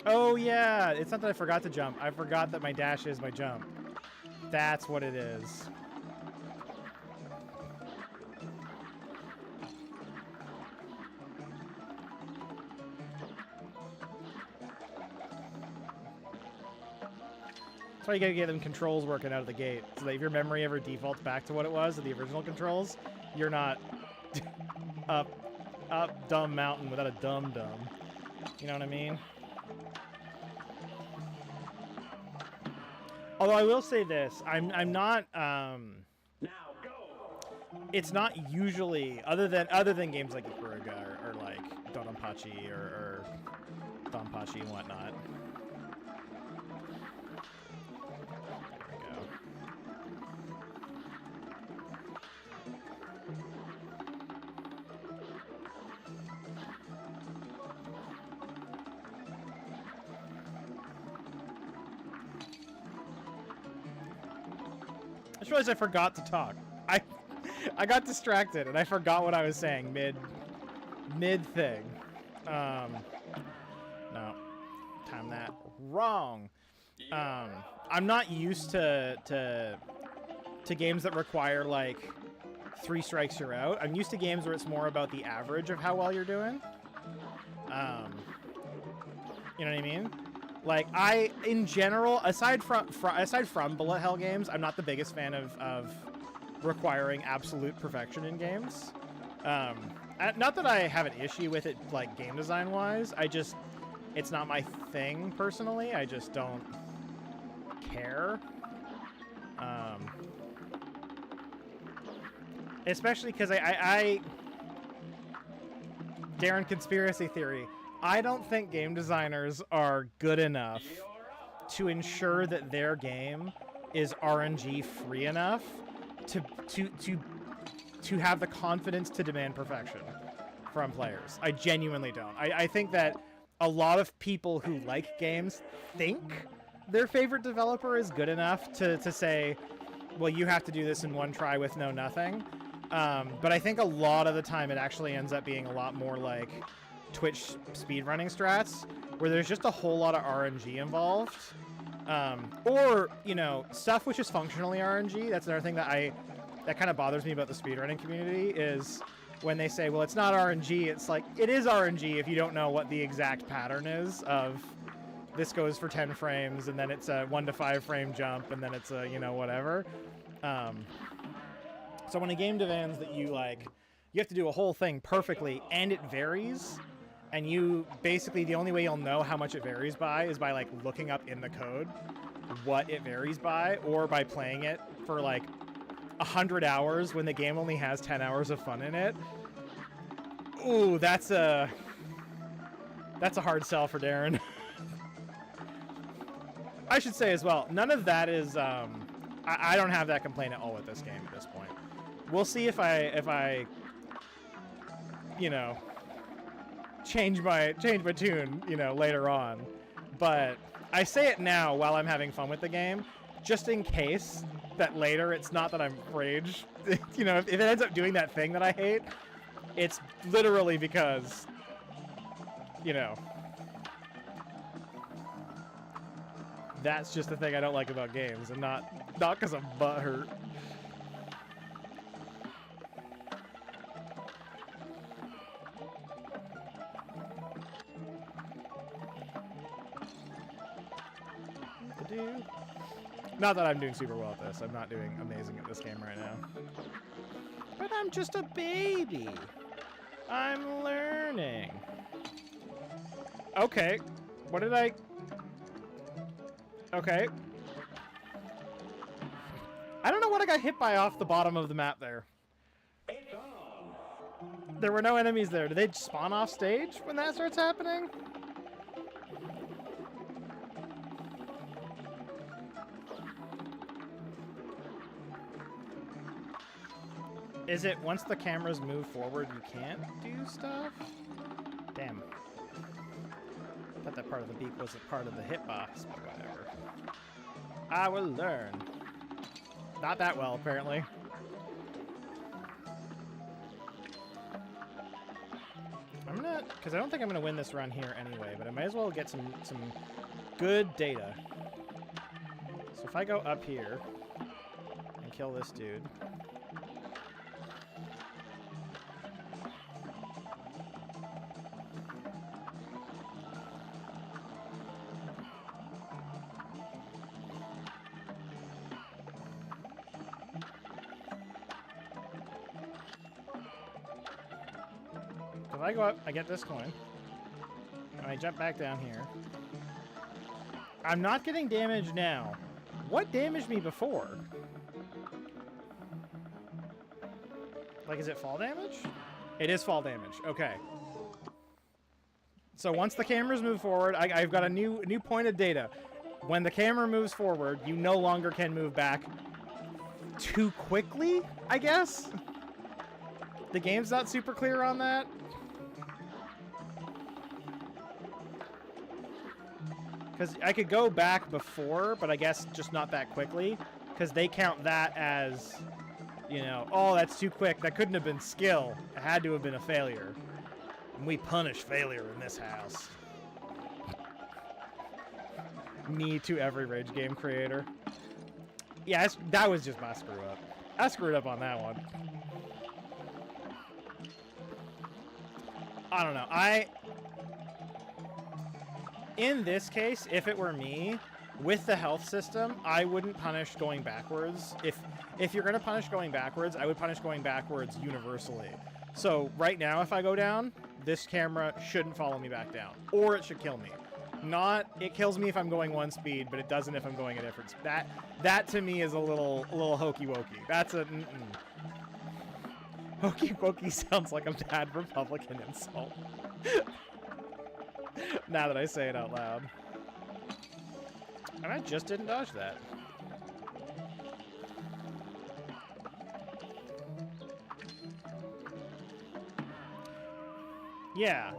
Oh yeah, it's not that I forgot to jump. I forgot that my dash is my jump. That's what it is. That's why you gotta get them controls working out of the gate, so that if your memory ever defaults back to what it was, the original controls, you're not up dumb mountain without a dum-dum. You know what I mean? Although I will say this, I'm not now go. It's not usually other than games like Ikuruga or like Donpachi or Donpachi and whatnot. There we go. I just realized I forgot to talk. I got distracted and I forgot what I was saying mid thing. No, time that wrong. I'm not used to games that require like 3 strikes you're out. I'm used to games where it's more about the average of how well you're doing. You know what I mean? Like, in general, aside from bullet hell games, I'm not the biggest fan of requiring absolute perfection in games. Not that I have an issue with it, like, game design-wise. It's not my thing, personally. I just don't care. Especially because Deron, conspiracy theory. I don't think game designers are good enough to ensure that their game is RNG free enough to have the confidence to demand perfection from players. I genuinely don't. I think that a lot of people who like games think their favorite developer is good enough to say, well, you have to do this in one try with no nothing. But I think a lot of the time it actually ends up being a lot more like Twitch speedrunning strats, where there's just a whole lot of RNG involved. Or, you know, stuff which is functionally RNG. That's another thing that kind of bothers me about the speedrunning community is when they say, well, it's not RNG. It's like, it is RNG if you don't know what the exact pattern is of this goes for 10 frames, and then it's a 1 to 5 frame jump, and then it's a, you know, whatever. So when a game demands that you have to do a whole thing perfectly, and it varies, and you basically, the only way you'll know how much it varies by is by like looking up in the code what it varies by, or by playing it for like 100 hours when the game only has 10 hours of fun in it. Ooh, that's a hard sell for Deron. I should say as well, none of that is, I don't have that complaint at all with this game at this point. We'll see if I, you know, change my tune, you know, later on. But I say it now while I'm having fun with the game, just in case that later it's not that I'm rage. You know, if it ends up doing that thing that I hate, it's literally because, you know, that's just the thing I don't like about games, and not because I'm butthurt. Not that I'm doing super well at this. I'm not doing amazing at this game right now. But I'm just a baby. I'm learning. Okay. What did I... Okay. I don't know what I got hit by off the bottom of the map there. There were no enemies there. Do they spawn off stage when that starts happening? Is it once the cameras move forward you can't do stuff? Damn. I thought that part of the beak was a part of the hitbox, but whatever. I will learn. Not that well, apparently. I'm gonna, because I don't think I'm gonna win this run here anyway, but I might as well get some good data. So if I go up here and kill this dude. If I go up, I get this coin. And I jump back down here. I'm not getting damage now. What damaged me before? Like, is it fall damage? It is fall damage. Okay. So once the cameras move forward, I've got a new point of data. When the camera moves forward, you no longer can move back too quickly, I guess? The game's not super clear on that. Because I could go back before, but I guess just not that quickly. Because they count that as, you know, oh, that's too quick. That couldn't have been skill. It had to have been a failure. And we punish failure in this house. Me to every rage game creator. Yeah, that was just my screw up. I screwed up on that one. I don't know. In this case, if it were me, with the health system, I wouldn't punish going backwards. If you're going to punish going backwards, I would punish going backwards universally. So right now, if I go down, this camera shouldn't follow me back down. Or it should kill me. Not, it kills me if I'm going one speed, but it doesn't if I'm going a different speed. That to me is a little hokey-wokey. That's a Hokey-wokey sounds like a bad Republican insult. Now that I say it out loud. And I just didn't dodge that. Yeah.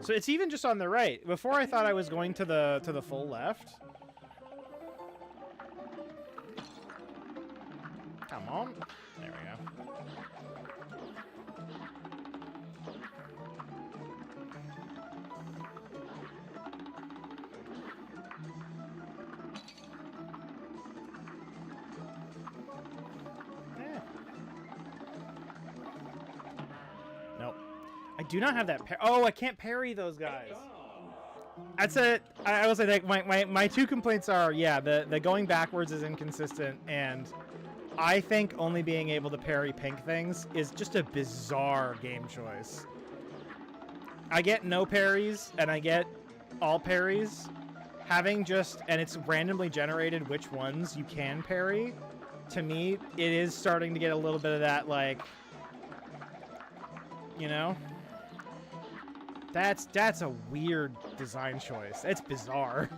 So it's even just on the right. Before I thought I was going to the full left. Come on. There we go. Nope. I do not have that oh, I can't parry those guys. That's it. I will say, like, my two complaints are, yeah, the going backwards is inconsistent, and I think only being able to parry pink things is just a bizarre game choice. I get no parries, and I get all parries. Having just, and it's randomly generated which ones you can parry, to me, it is starting to get a little bit of that, like, you know? That's a weird design choice. It's bizarre.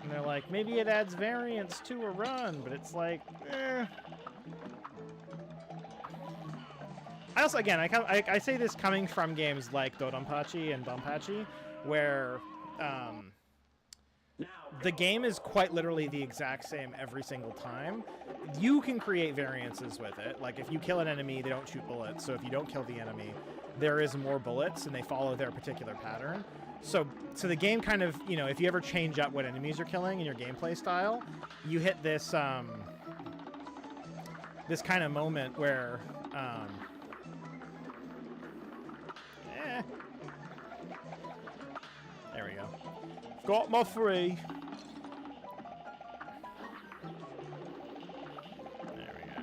And they're like, maybe it adds variance to a run, but it's like, eh. I also, again, I say this coming from games like Dodonpachi and Donpachi, where the game is quite literally the exact same every single time. You can create variances with it. Like, if you kill an enemy, they don't shoot bullets. So if you don't kill the enemy, there is more bullets, and they follow their particular pattern. So the game kind of, you know, if you ever change up what enemies you're killing in your gameplay style, you hit this this kind of moment where there we go. Got my 3. There we go.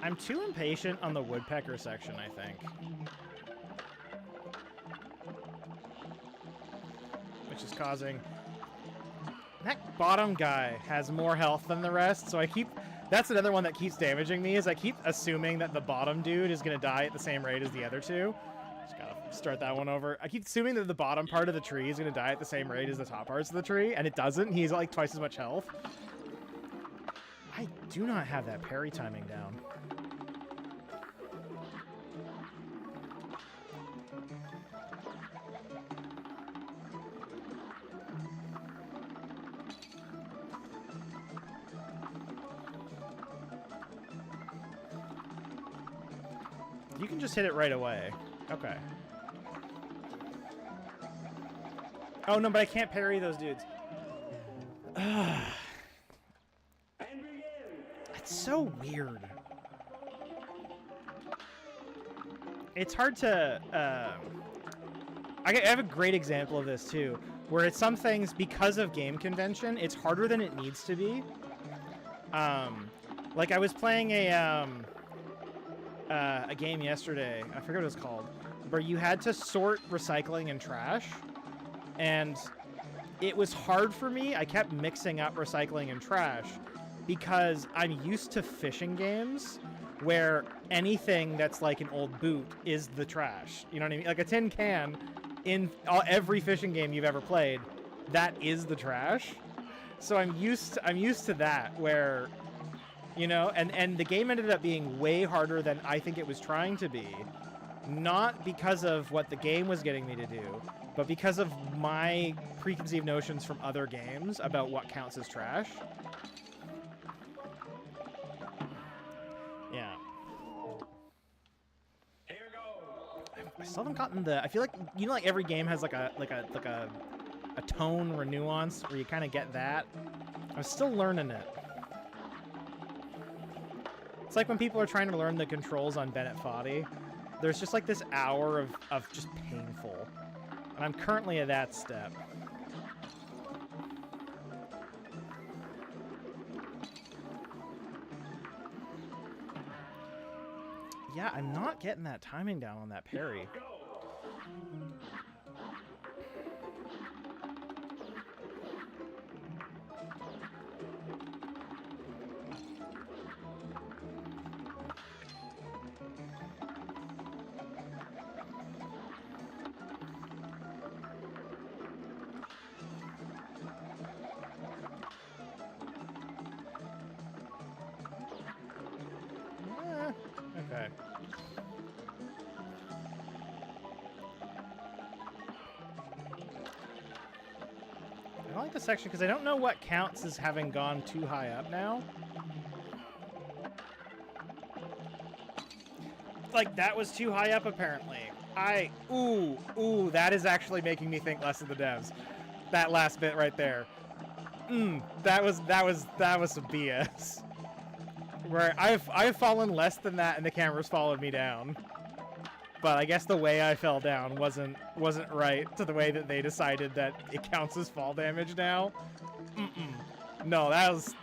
I'm too impatient on the woodpecker section, I think. Which is causing... That bottom guy has more health than the rest, so I keep... That's another one that keeps damaging me, is I keep assuming that the bottom dude is going to die at the same rate as the other two. Just gotta start that one over. I keep assuming that the bottom part of the tree is going to die at the same rate as the top parts of the tree, and it doesn't. He's like twice as much health. I do not have that parry timing down. You can just hit it right away. Okay. Oh, no, but I can't parry those dudes. It's so weird. It's hard to... I have a great example of this, too, where it's some things, because of game convention, it's harder than it needs to be. Like, I was playing a game yesterday, I forget what it was called, where you had to sort recycling and trash, and it was hard for me. I kept mixing up recycling and trash because I'm used to fishing games where anything that's like an old boot is the trash. You know what I mean? Like a tin can in every fishing game you've ever played, that is the trash. So I'm used to that, where, you know, and the game ended up being way harder than I think it was trying to be. Not because of what the game was getting me to do, but because of my preconceived notions from other games about what counts as trash. Yeah. I still haven't gotten the... I feel like, you know, like every game has like a tone or nuance where you kind of get that. I'm still learning it. It's like when people are trying to learn the controls on Bennett Foddy. There's just like this hour of just painful. And I'm currently at that step. Yeah, I'm not getting that timing down on that parry. Okay. I don't like this section because I don't know what counts as having gone too high up now. Like, that was too high up, apparently. Ooh, that is actually making me think less of the devs. That last bit right there. That was some BS. Where I've fallen less than that and the camera's followed me down. But I guess the way I fell down wasn't right to the way that they decided that it counts as fall damage now. No, that's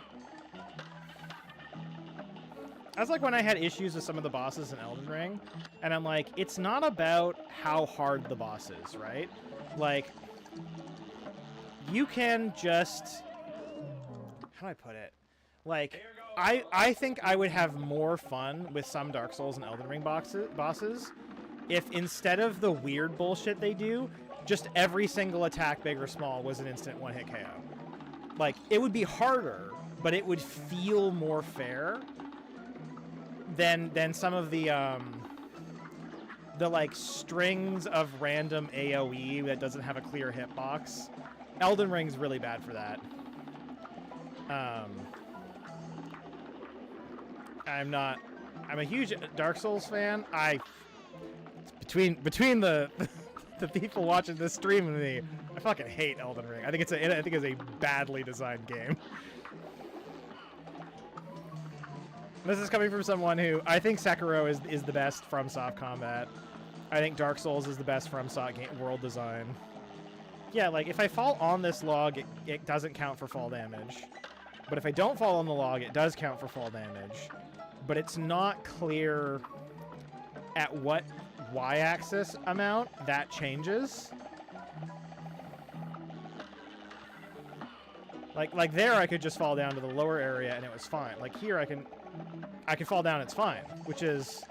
like when I had issues with some of the bosses in Elden Ring, and I'm like, it's not about how hard the boss is, right? Like, you can just... How do I put it? Like... I think I would have more fun with some Dark Souls and Elden Ring bosses if instead of the weird bullshit they do, just every single attack, big or small, was an instant one-hit KO. Like, it would be harder, but it would feel more fair than some of the like strings of random AoE that doesn't have a clear hitbox. Elden Ring's really bad for that. I'm a huge Dark Souls fan. Between the the people watching this stream and me, I fucking hate Elden Ring. I think it's a badly designed game. This is coming from someone who I think Sekiro is the best FromSoft combat. I think Dark Souls is the best FromSoft world design. Yeah, like if I fall on this log, it doesn't count for fall damage. But if I don't fall on the log, it does count for fall damage. But it's not clear at what y-axis amount that changes. Like there I could just fall down to the lower area and it was fine. Like here I can fall down, it's fine, which is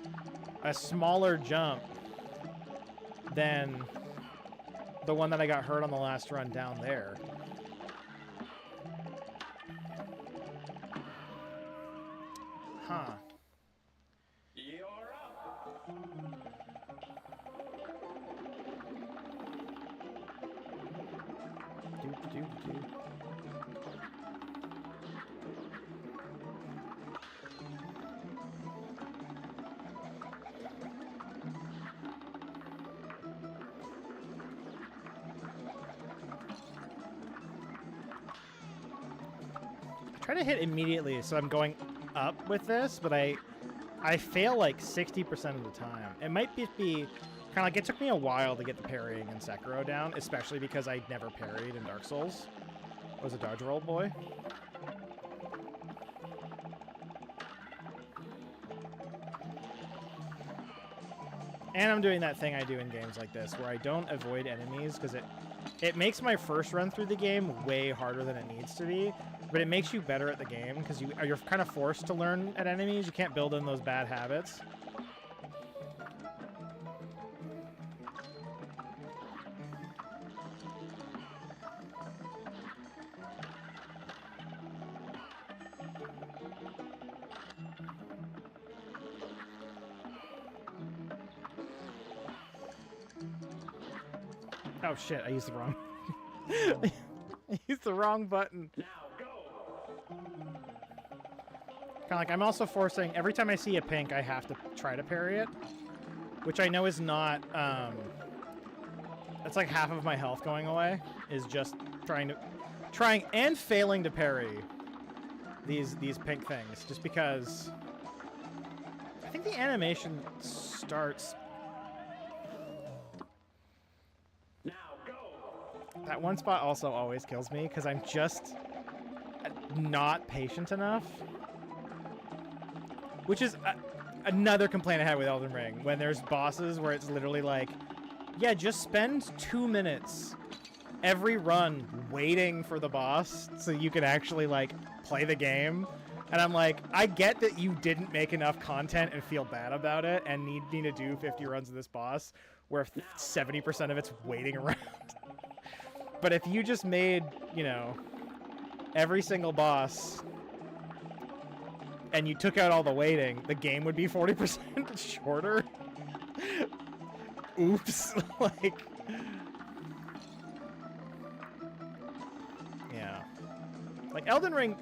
a smaller jump than the one that I got hurt on the last run down there. Huh. You're up. Do. Try to hit immediately, so I'm going up with this, but I fail like 60% of the time. It might be kind of like it took me a while to get the parrying in Sekiro down, especially because I never parried in Dark Souls. I was a dodge roll boy. And I'm doing that thing I do in games like this, where I don't avoid enemies, because it makes my first run through the game way harder than it needs to be, but it makes you better at the game, because you're kind of forced to learn at enemies. You can't build in those bad habits. Oh shit, I used the wrong I used the wrong button. Now go. Kind of like I'm also forcing, every time I see a pink, I have to try to parry it, which I know is not, that's like half of my health going away, is just trying and failing to parry these pink things, just because I think the animation starts. That one spot also always kills me because I'm just not patient enough. Which is another complaint I had with Elden Ring. When there's bosses where it's literally like, yeah, just spend 2 minutes every run waiting for the boss so you can actually like play the game. And I'm like, I get that you didn't make enough content and feel bad about it and need to do 50 runs of this boss where 70% of it's waiting around. But if you just made, you know, every single boss and you took out all the waiting, the game would be 40% shorter. Oops. Like, yeah. Like Elden Ring,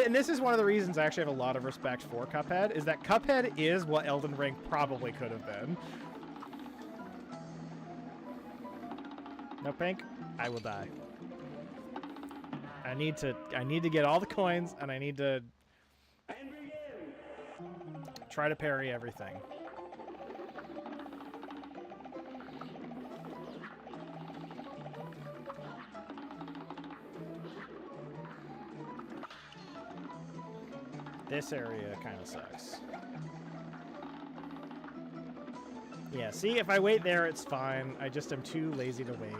and this is one of the reasons I actually have a lot of respect for Cuphead, is that Cuphead is what Elden Ring probably could have been. No pink? I will die. I need to get all the coins, and I need to try to parry everything. This area kind of sucks. Yeah, see, if I wait there, it's fine. I just am too lazy to wait.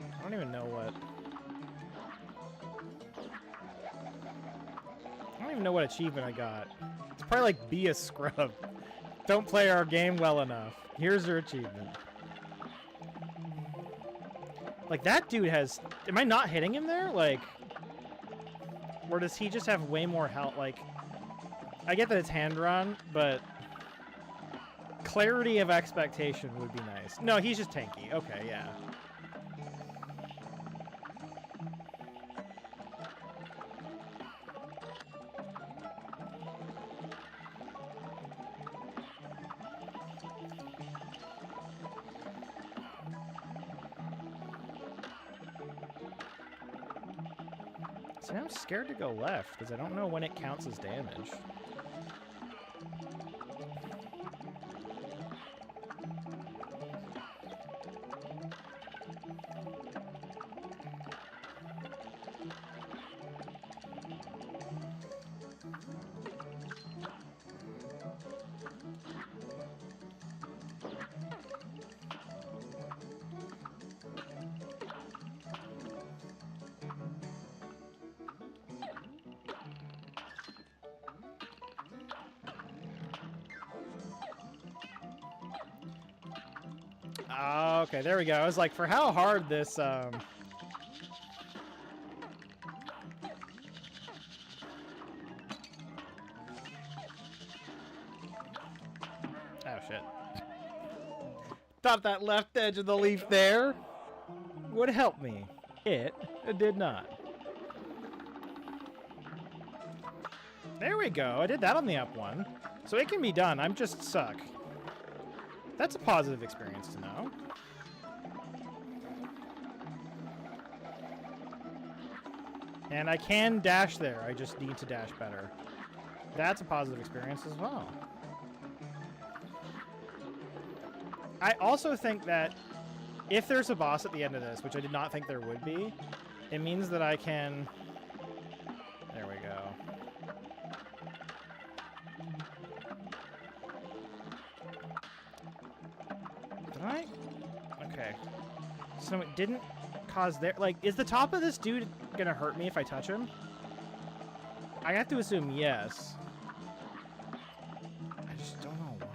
I don't even know what... even know what achievement I got. It's probably like, be a scrub. Don't play our game well enough. Here's your achievement. Like, that dude has... Am I not hitting him there? Like... Or does he just have way more health? Like... I get that it's hand-run, but... Clarity of expectation would be nice. No, he's just tanky. Okay, yeah. See, I'm scared to go left, because I don't know when it counts as damage. Okay, there we go. I was like, for how hard this, Oh, shit. Thought that left edge of the leaf there would help me. It did not. There we go. I did that on the up one. So it can be done. I'm just suck. That's a positive experience to know. And I can dash there. I just need to dash better. That's a positive experience as well. I also think that if there's a boss at the end of this, which I did not think there would be, it means that I can... There we go. Did I? Okay. So it didn't cause there... Like, is the top of this dude gonna hurt me if I touch him? I have to assume yes. I just don't know why.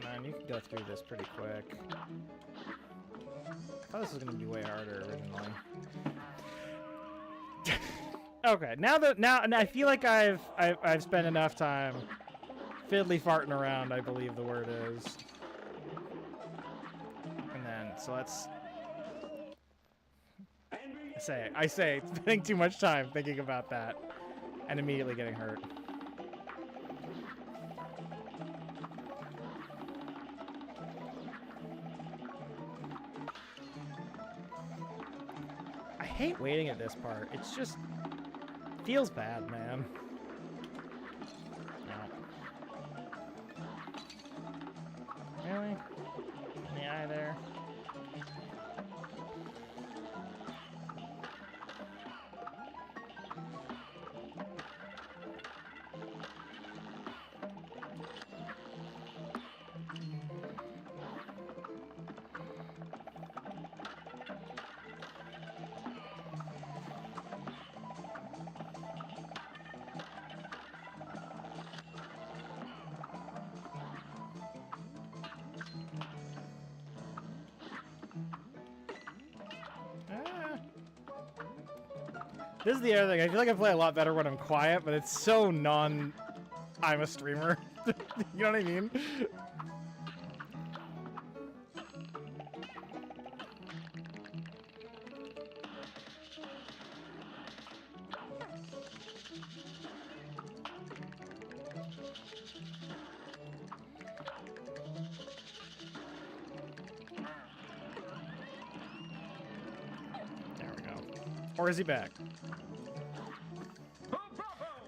Man, you can go through this pretty quick. I thought this was going to be way harder originally. Okay, now I feel like I've spent enough time fiddly farting around, I believe the word is. And then, so let's... I say, spending too much time thinking about that and immediately getting hurt. I hate waiting at this part. It's just feels bad, man. No. Really? In the eye there. This is the other thing. I feel like I play a lot better when I'm quiet, but it's so I'm a streamer. You know what I mean? There we go. Or is he back?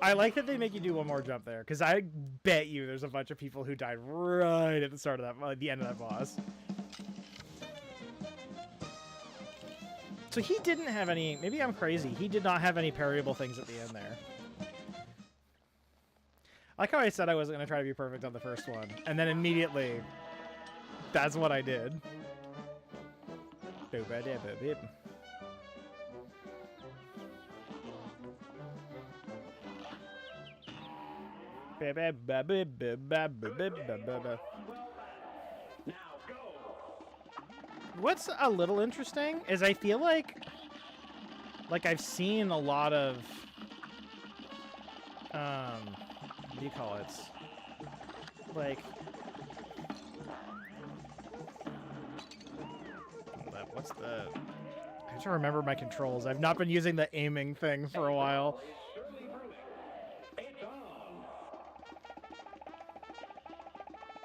I like that they make you do one more jump there, because I bet you there's a bunch of people who died right at the start of that, the end of that boss. So he didn't have any... Maybe I'm crazy. He did not have any parryable things at the end there. I like how I said I wasn't going to try to be perfect on the first one. And then immediately, that's what I did. What's a little interesting is I feel like I've seen a lot of what do you call it? Like what's the I have to remember my controls. I've not been using the aiming thing for a while.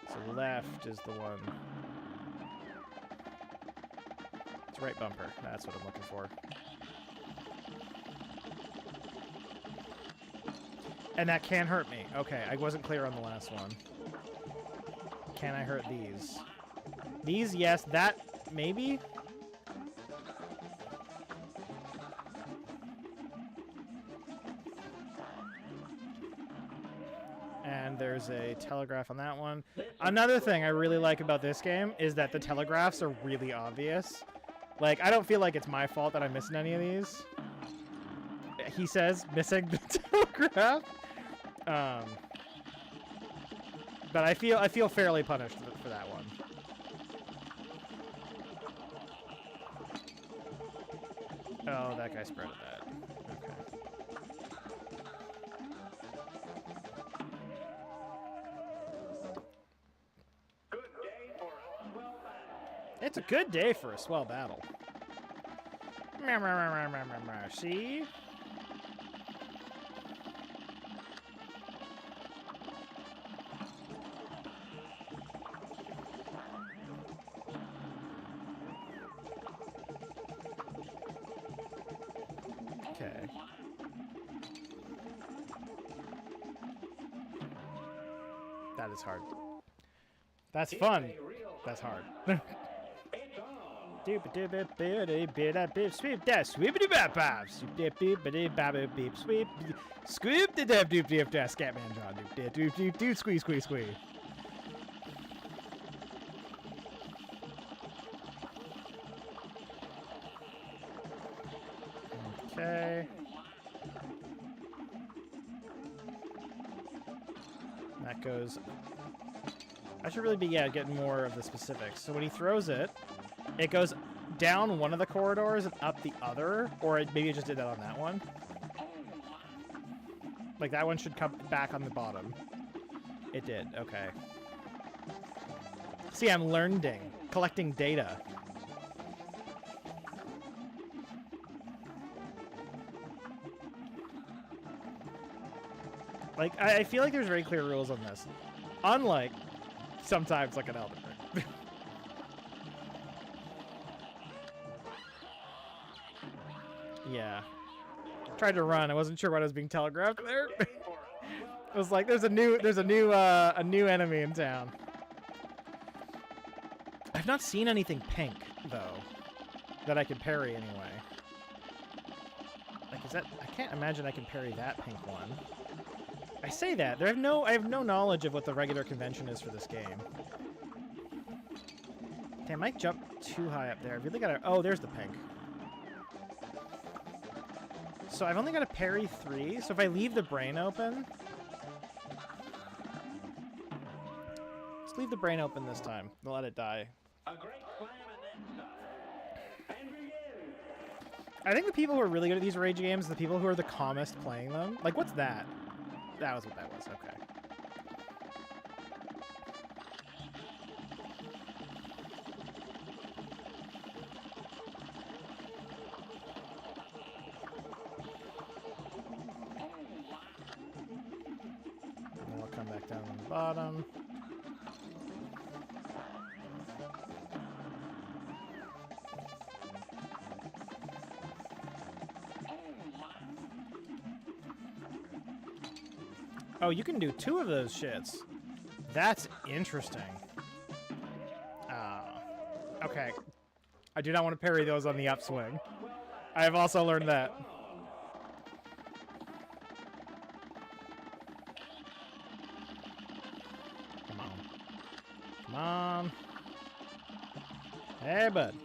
So left is the one. It's right bumper. That's what I'm looking for. And that can hurt me. Okay, I wasn't clear on the last one. Can I hurt these? These, yes. That, maybe? And there's a telegraph on that one. Another thing I really like about this game is that the telegraphs are really obvious. Like, I don't feel like it's my fault that I'm missing any of these. He says, missing the telegraph. But I feel fairly punished for that one. Oh, that guy spread that. Okay. It's a good day for a swell battle. See? Okay. That is hard. That's fun. That's hard. Squeep the dev doop doop da Scatman John doop doop doop doop squeeze squeeze squeeze. Okay. That goes. I should really be getting more of the specifics. So when he throws it, it goes down one of the corridors and up the other, or maybe it just did that on that one. Like that one should come back on the bottom. It did. Okay. See, I'm learning, collecting data. Like, I feel like there's very clear rules on this. Unlike sometimes like an Elden Ring. Yeah. Tried to run. I wasn't sure what I was being telegraphed there. It was like there's a new enemy in town. I've not seen anything pink though that I could parry anyway. Like, is that? I can't imagine I can parry that pink one. I say that. I have no knowledge of what the regular convention is for this game. Okay, I might jump too high up there. I really gotta... Oh, there's the pink. So I've only got to parry 3. So if I leave the brain open... Let's leave the brain open this time. We'll let it die. I think the people who are really good at these rage games are the people who are the calmest playing them. Like, what's that? That was what that was. Okay. And then I'll come back down on the bottom. Oh, you can do 2 of those shits. That's interesting. Okay. I do not want to parry those on the upswing. I've also learned that. Come on. Come on. Hey, bud.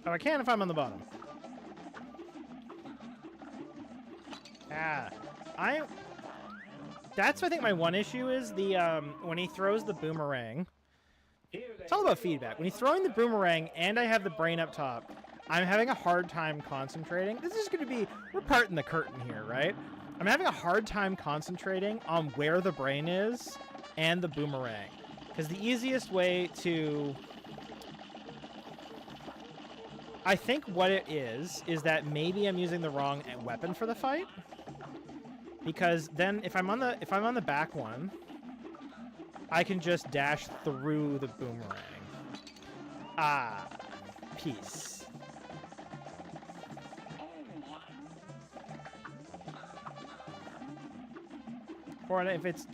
Oh, I can if I'm on the bottom. Ah. That's, I think, my one issue is the, when he throws the boomerang. It's all about feedback. When he's throwing the boomerang and I have the brain up top, I'm having a hard time concentrating. This is going to be, we're parting the curtain here, right? I'm having a hard time concentrating on where the brain is and the boomerang. Because the easiest way to... I think what it is that maybe I'm using the wrong weapon for the fight. Because then if I'm on the back one, I can just dash through the boomerang. Ah, peace. Or if it's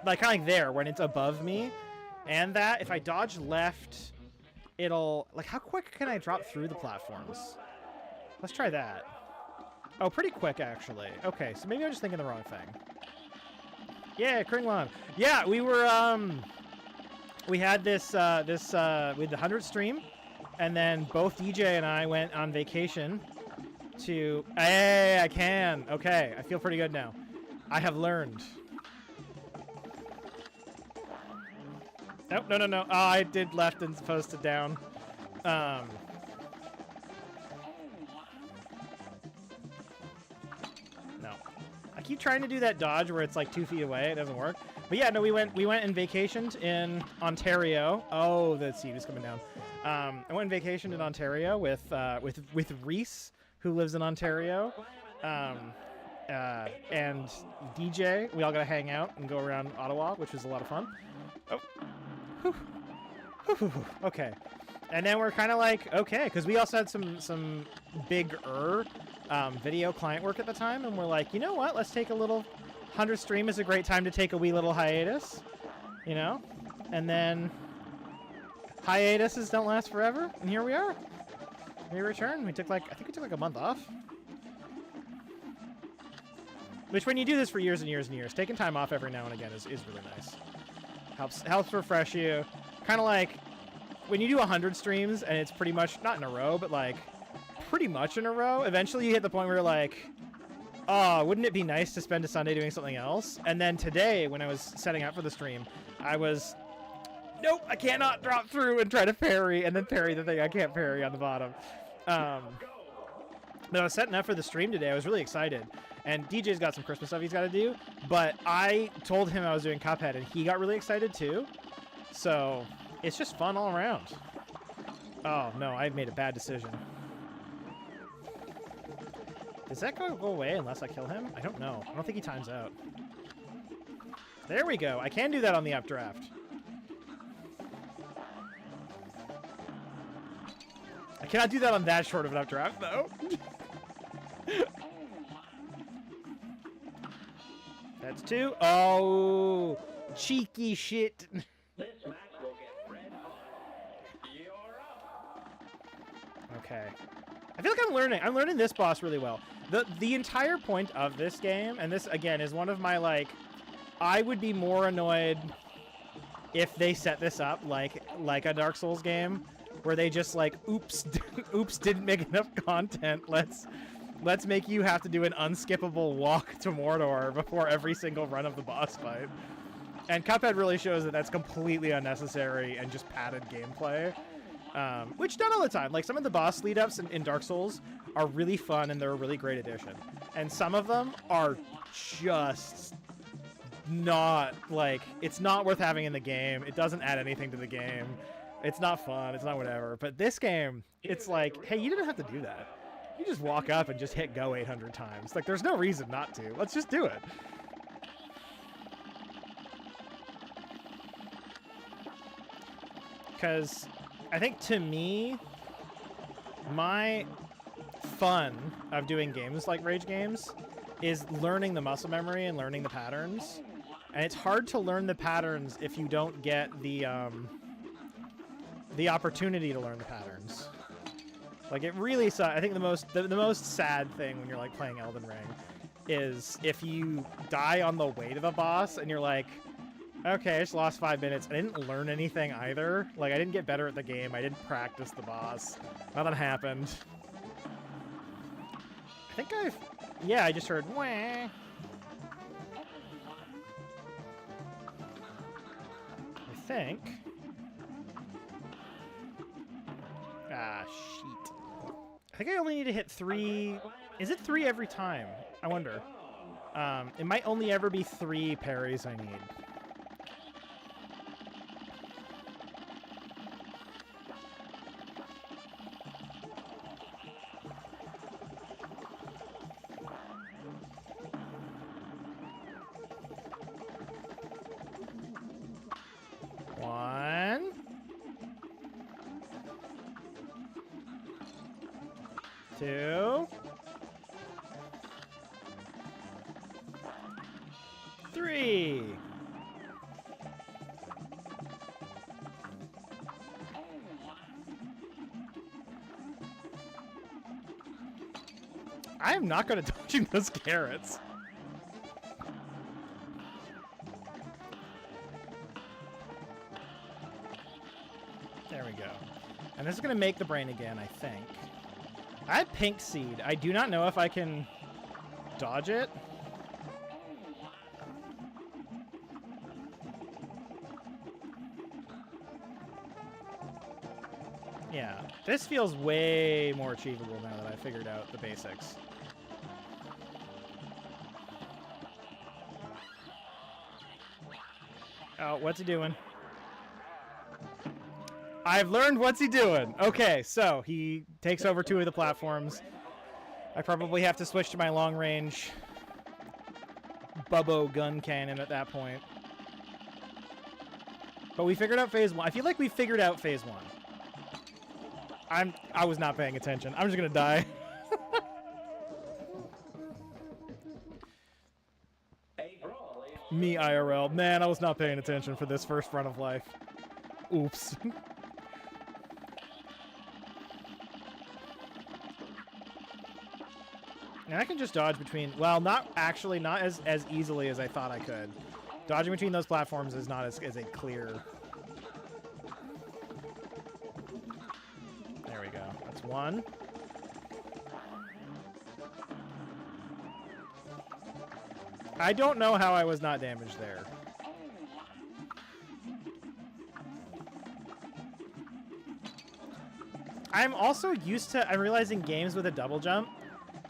like kind of like there when it's above me, and that if I dodge left, it'll like how quick can I drop through the platforms? Let's try that. Oh, pretty quick actually. Okay, so maybe I'm just thinking the wrong thing. Yeah, Kringlon. Yeah, we were we had this we had the 100th stream, and then both DJ and I went on vacation to. Hey, I can. Okay, I feel pretty good now. I have learned. Oh, no. Oh, I did left and opposed to down. No. I keep trying to do that dodge where it's like 2 feet away. It doesn't work. But yeah, no, we went and vacationed in Ontario. Oh, the seed is coming down. I went and vacationed in Ontario with Reese, who lives in Ontario. And DJ, we all got to hang out and go around Ottawa, which was a lot of fun. Oh. Whew. Okay. And then we're kind of like, okay, because we also had some bigger video client work at the time, and we're like, you know what? Let's take a little 100 stream is a great time to take a wee little hiatus, you know? And then hiatuses don't last forever, and here we are. We return. I think we took like a month off. Which, when you do this for years and years and years, taking time off every now and again is really nice. Helps refresh you. Kind of like when you do 100 streams and it's pretty much not in a row, but like pretty much in a row. Eventually, you hit the point where you're like, "Oh, wouldn't it be nice to spend a Sunday doing something else?" And then today, when I was setting up for the stream, I was, nope, I cannot drop through and try to parry, and then parry the thing I can't parry on the bottom. But I was setting up for the stream today. I was really excited. And DJ's got some Christmas stuff he's got to do. But I told him I was doing Cuphead, and he got really excited too. So it's just fun all around. Oh, no, I made a bad decision. Does that go away unless I kill him? I don't know. I don't think he times out. There we go. I can do that on the updraft. I cannot do that on that short of an updraft, though. That's 2. Oh, cheeky shit. Okay. I feel like I'm learning. I'm learning this boss really well. The entire point of this game, and this again is one of my like, I would be more annoyed if they set this up like a Dark Souls game, where they just like, oops, oops, didn't make enough content. Let's make you have to do an unskippable walk to Mordor before every single run of the boss fight. And Cuphead really shows that that's completely unnecessary and just padded gameplay. Which done all the time. Like, some of the boss lead-ups in Dark Souls are really fun, and they're a really great addition. And some of them are just not, like, it's not worth having in the game. It doesn't add anything to the game. It's not fun. It's not whatever. But this game, it's like, hey, you didn't have to do that. You just walk up and just hit go 800 times. Like, there's no reason not to. Let's just do it. Because I think, to me, my fun of doing games like Rage games is learning the muscle memory and learning the patterns. And it's hard to learn the patterns if you don't get the opportunity to learn the patterns. Like, it really sucks. I think the most sad thing when you're like playing Elden Ring is if you die on the way to the boss and you're like, okay, I just lost 5 minutes. I didn't learn anything either. Like, I didn't get better at the game. I didn't practice the boss. Nothing happened. I think yeah, I just heard, wah. I think. Ah, shit. I think I only need to hit 3. Is it 3 every time? I wonder. It might only ever be 3 parries I need. One. 2. 3. I am not good at dodging those carrots. There we go. And this is going to make the brain again, I think. I had pink seed. I do not know if I can dodge it. Yeah, this feels way more achievable now that I figured out the basics. Oh, what's he doing? I've learned what's he doing. Okay, so he takes over 2 of the platforms. I probably have to switch to my long range Bubbo gun cannon at that point. But we figured out phase 1. I feel like we figured out phase 1. I was not paying attention. I'm just gonna die. Me IRL. Man, I was not paying attention for this first run of life. Oops. And I can just dodge between... Well, not as easily as I thought I could. Dodging between those platforms is not as a clear... There we go. That's 1. I don't know how I was not damaged there. I'm also used to... I'm realizing games with a double jump,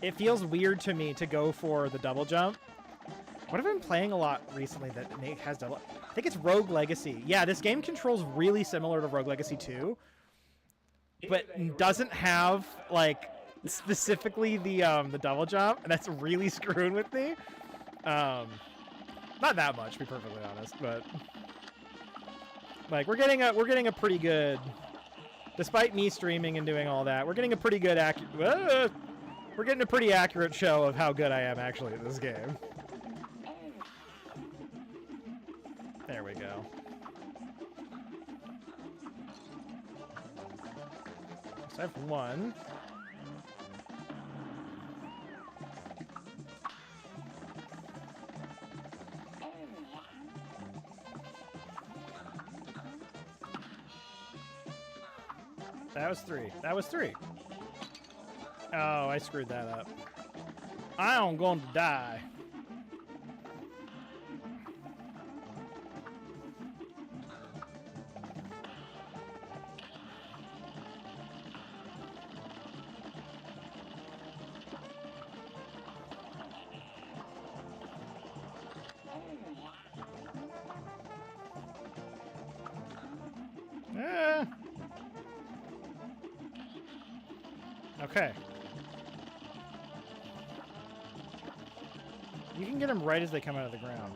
it feels weird to me to go for the double jump. What have I been playing a lot recently that has double... I think it's Rogue Legacy. Yeah, this game controls really similar to Rogue Legacy 2, but doesn't have, like, specifically the double jump, and that's really screwing with me. Not that much, to be perfectly honest, but... Like, we're getting a pretty good... Despite me streaming and doing all that, we're getting a pretty good we're getting a pretty accurate show of how good I am actually at this game. There we go. So I have 1. That was 3. That was 3. Oh, I screwed that up. I'm going to die. Okay. You can get them right as they come out of the ground.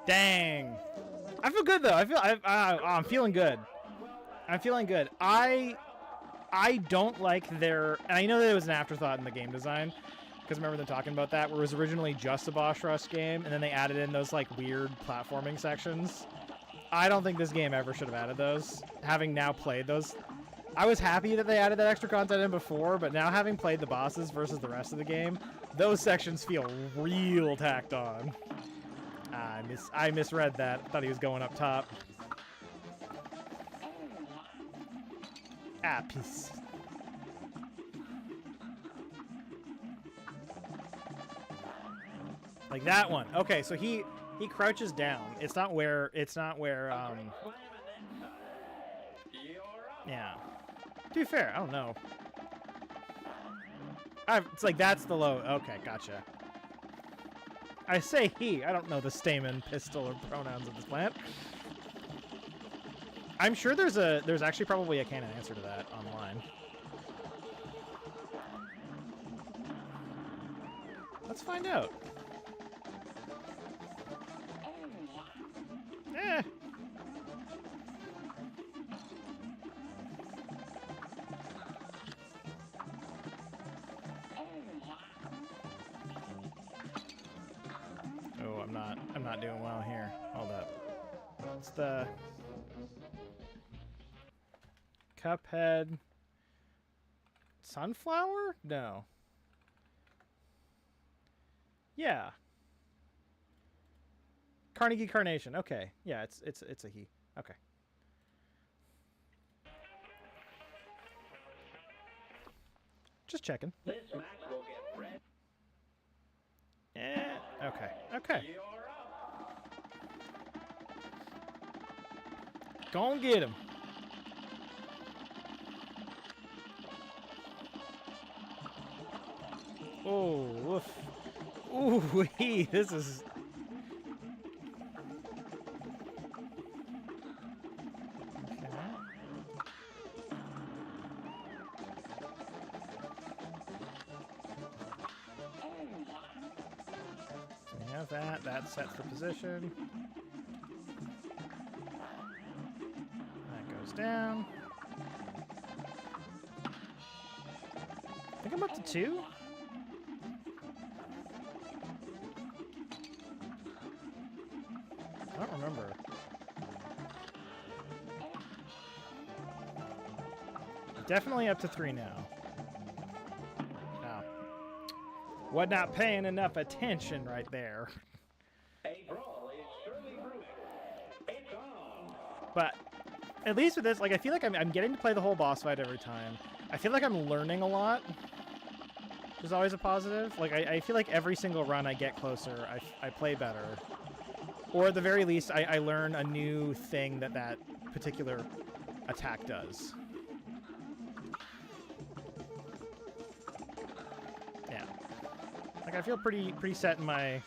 Dang. I feel good though. I'm feeling good. I'm feeling good. I don't like their... And I know that it was an afterthought in the game design, because I remember them talking about that, where it was originally just a boss rush game, and then they added in those, like, weird platforming sections. I don't think this game ever should have added those. Having now played those... I was happy that they added that extra content in before, but now having played the bosses versus the rest of the game, those sections feel real tacked on. I misread that. I thought he was going up top. Ah, peace. Like that one. Okay, so he crouches down. It's not where yeah. To be fair, I don't know. It's like that's the low. Okay, gotcha. I say he. I don't know the stamen, pistol, or pronouns of this plant. I'm sure there's actually probably a canon answer to that online. Let's find out. Eh. Oh, I'm not doing well here. Hold up. What's the Cuphead Sunflower? No. Yeah. Carnegie Carnation. Okay. Yeah, it's a he. Okay. Just checking. This match will get red. Yeah. Okay. Okay. Go and get him. Oh, woof. Ooh, this is... Okay. So we have that. That sets the position. That goes down. I think I'm up to 2. I don't remember. Definitely up to 3 now. Oh. Was not paying enough attention right there. But at least with this, like, I feel like I'm getting to play the whole boss fight every time. I feel like I'm learning a lot, which is always a positive. Like, I feel like every single run I get closer, I play better. Or at the very least, I learn a new thing that particular attack does. Yeah. Like, I feel pretty set in my...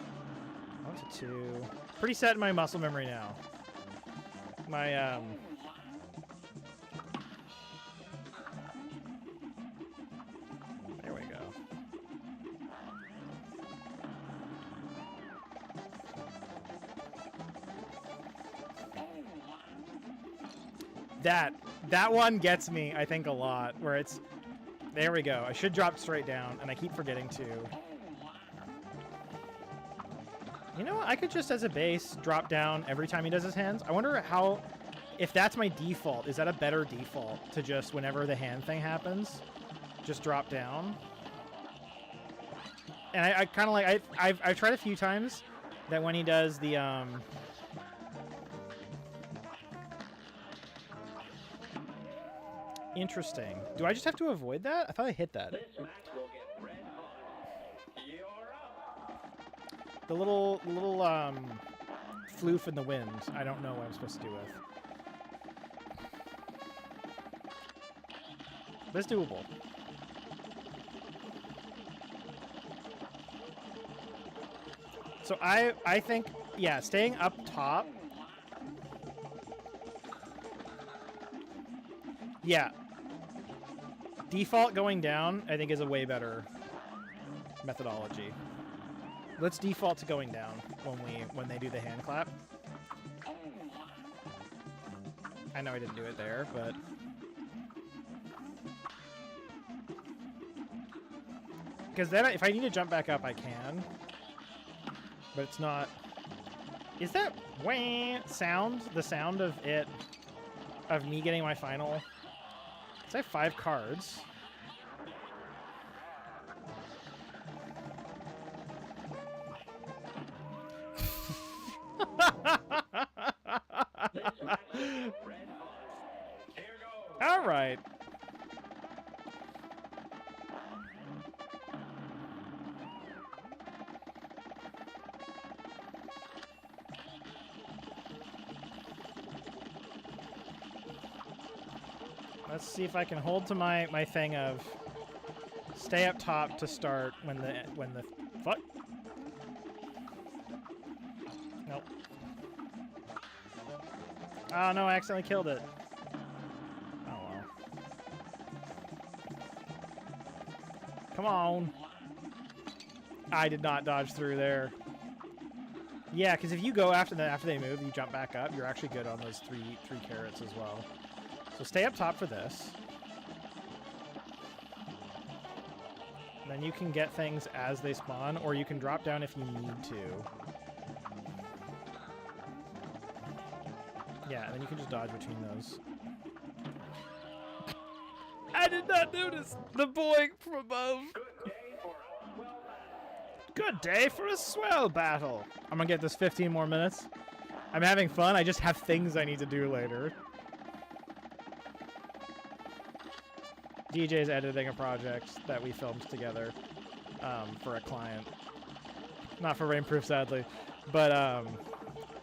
1 to 2. Pretty set in my muscle memory now. My, There we go. That one gets me, I think, a lot, where it's... There we go. I should drop straight down, and I keep forgetting to. You know what? I could just, as a base, drop down every time he does his hands. I wonder how... If that's my default, is that a better default to just, whenever the hand thing happens, just drop down? And I kind of like... I've tried a few times that when he does the... Interesting. Do I just have to avoid that? I thought I hit that. The little floof in the wind. I don't know what I'm supposed to do with. But it's doable. So I think, yeah, staying up top. Yeah. Default going down, I think, is a way better methodology. Let's default to going down when they do the hand clap. I know I didn't do it there, but... Because then if I need to jump back up, I can. But it's not... Is that wah sound? The sound of it... Of me getting my final... Because I have 5 cards. All right. Let's see if I can hold to my thing of stay up top to start when the fuck. Nope. Oh no, I accidentally killed it. Oh well. Come on. I did not dodge through there. Yeah, because if you go after they move, you jump back up, you're actually good on those three carrots as well. So stay up top for this. And then you can get things as they spawn, or you can drop down if you need to. Yeah, and then you can just dodge between those. I did not notice the boy from above. Good day for a swell battle. I'm gonna get this 15 more minutes. I'm having fun. I just have things I need to do later. DJ's editing a project that we filmed together for a client. Not for Rainproof, sadly. But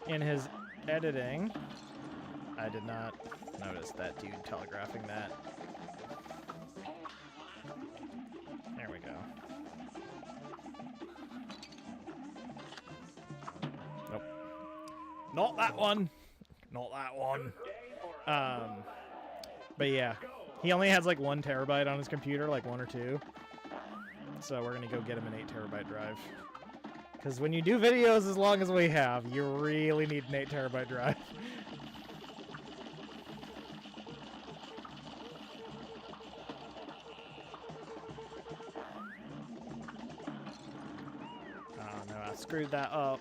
in his editing, I did not notice that dude telegraphing that. There we go. Nope. Not that one. Not that one. But yeah. He only has like 1 terabyte on his computer, like 1 or 2. So we're gonna go get him an 8 terabyte drive. Because when you do videos as long as we have, you really need an 8 terabyte drive. Oh no, I screwed that up.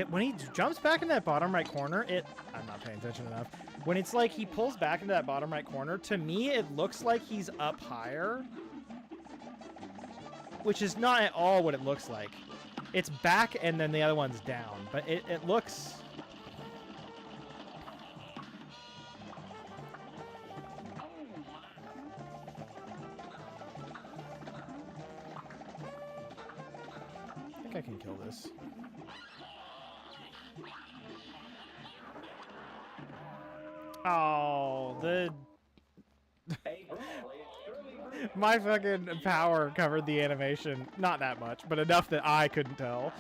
When he jumps back in that bottom right corner, I'm not paying attention enough. When it's like he pulls back into that bottom right corner, to me it looks like he's up higher. Which is not at all what it looks like. It's back and then the other one's down. But it looks... I think I can kill this. Oh, my fucking power covered the animation. Not that much, but enough that I couldn't tell.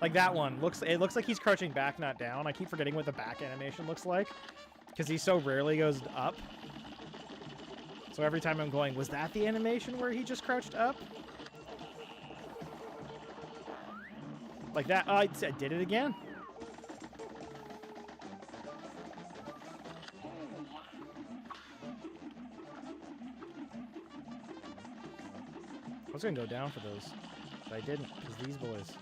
Like that one it looks like he's crouching back, not down. I keep forgetting what the back animation looks like because he so rarely goes up. So every time I'm going, was that the animation where he just crouched up? Like that. Oh, I did it again. I was gonna go down for those, but I didn't, because these boys.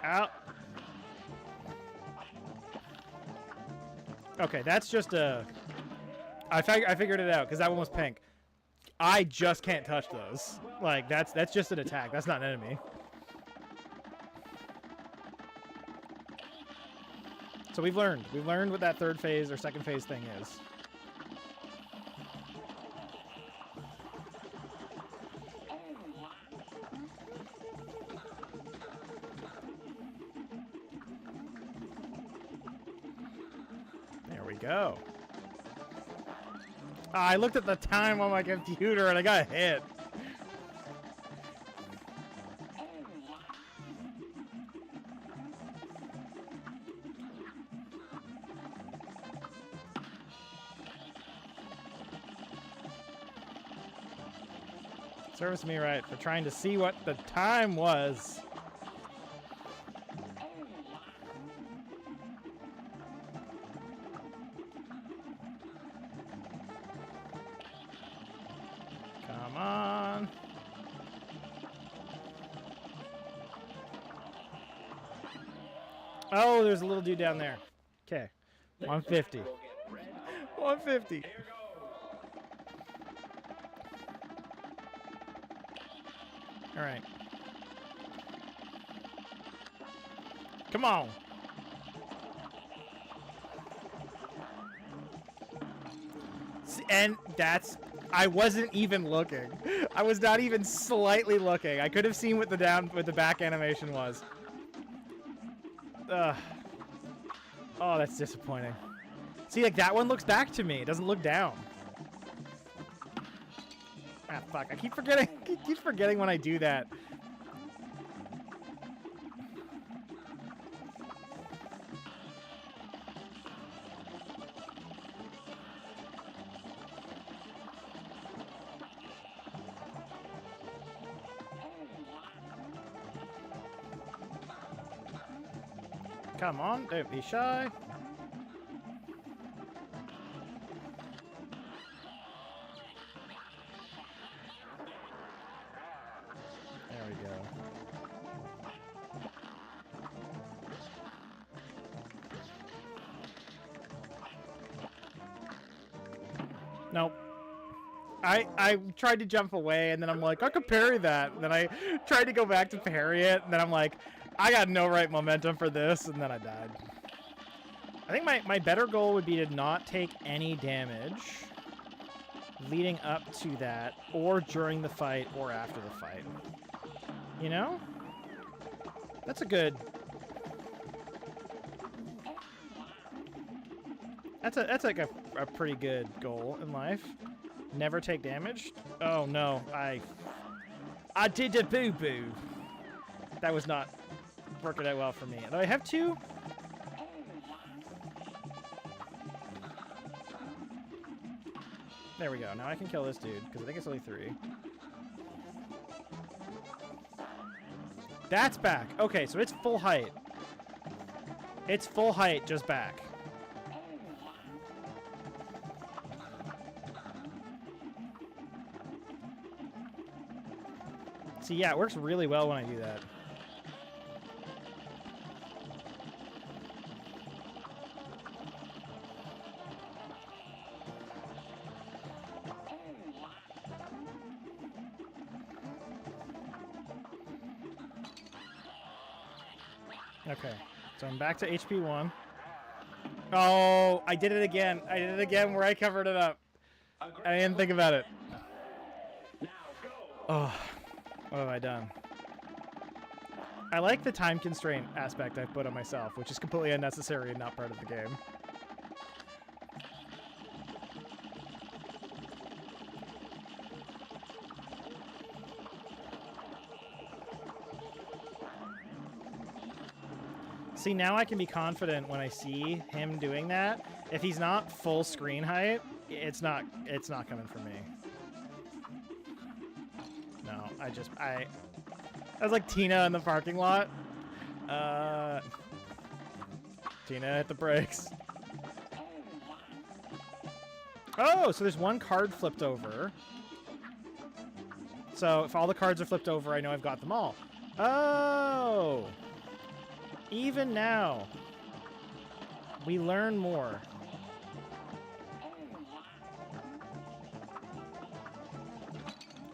Out. Okay, that's just a... I figured it out because that one was pink. I just can't touch those. Like that's just an attack. That's not an enemy. So we've learned what that 3rd phase or 2nd phase thing is. There we go. I looked at the time on my computer and I got hit. Serves me right for trying to see what the time was. Come on. Oh, there's a little dude down there. Okay. 150. 150. All right. Come on. And that's... I wasn't even looking. I was not even slightly looking. I could have seen what the back animation was. Ugh. Oh, that's disappointing. See, like that one looks back to me. It doesn't look down. Ah, fuck. I keep forgetting. I keep forgetting when I do that. Come on, don't be shy. There we go. Nope. I tried to jump away, and then I'm like, I could parry that. And then I tried to go back to parry it, and then I'm like, I got no right momentum for this, and then I died. I think my better goal would be to not take any damage leading up to that, or during the fight, or after the fight. You know? That's a good... That's like a pretty good goal in life. Never take damage. Oh no, I did a boo-boo. That was not working out well for me. Do I have two? There we go. Now I can kill this dude, because I think it's only 3. That's back. Okay, so it's full height. It's full height, just back. See, yeah, it works really well when I do that. Okay, so I'm back to HP 1. Oh, I did it again. I did it again where I covered it up. I didn't think about it. Oh, what have I done? I like the time constraint aspect I've put on myself, which is completely unnecessary and not part of the game. See, now I can be confident when I see him doing that. If he's not full screen height, it's not coming for me. No, I was like Tina in the parking lot. Tina, hit the brakes. Oh, so there's one card flipped over. So if all the cards are flipped over, I know I've got them all. Oh! Even now, we learn more.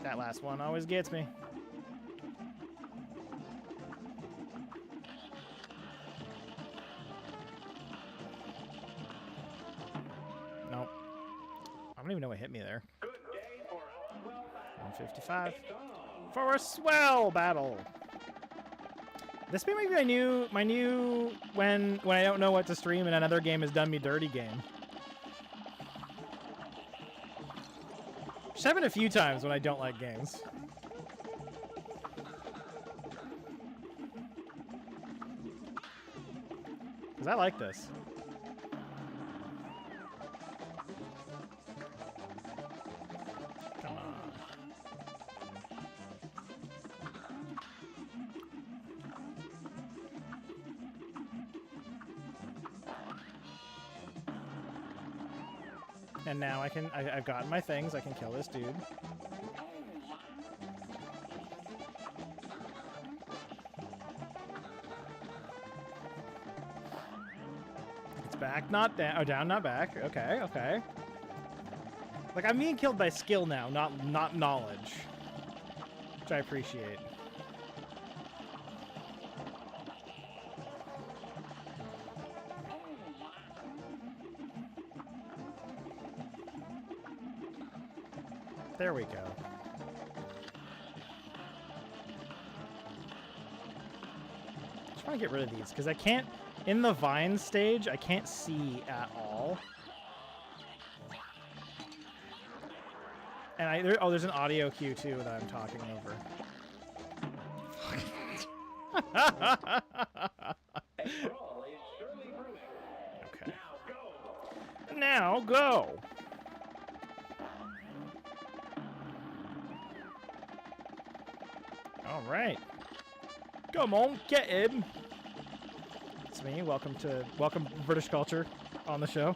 That last one always gets me. Nope. I don't even know what hit me there. 155 for a swell battle. This may be my new when I don't know what to stream and another game has done me dirty game. happened a few times when I don't like games. Because I like this. Come on. And now I've gotten my things, I can kill this dude. It's back, not down. Oh, down, not back. Okay, okay. Like, I'm being killed by skill now, not knowledge. Which I appreciate. There we go. Just want to get rid of these because I can't, in the vine stage, I can't see at all. And there's an audio cue too that I'm talking over. Okay. Now go. All right. Come on, get him. It's me. Welcome British culture on the show.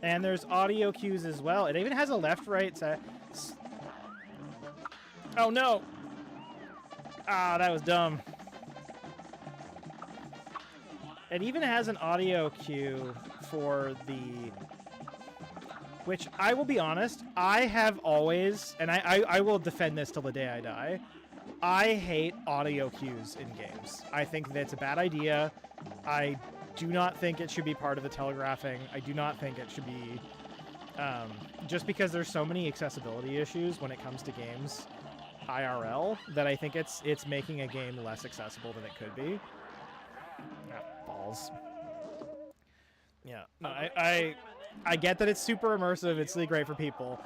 And there's audio cues as well. It even has a left-right set. Oh no! Ah, that was dumb. It even has an audio cue for the... Which, I will be honest, I have always, and I will defend this till the day I die, I hate audio cues in games. I think that's a bad idea. I do not think it should be part of the telegraphing. I do not think it should be, just because there's so many accessibility issues when it comes to games IRL, that I think it's making a game less accessible than it could be. Ah, balls. Yeah, no, I get that it's super immersive, it's really great for people,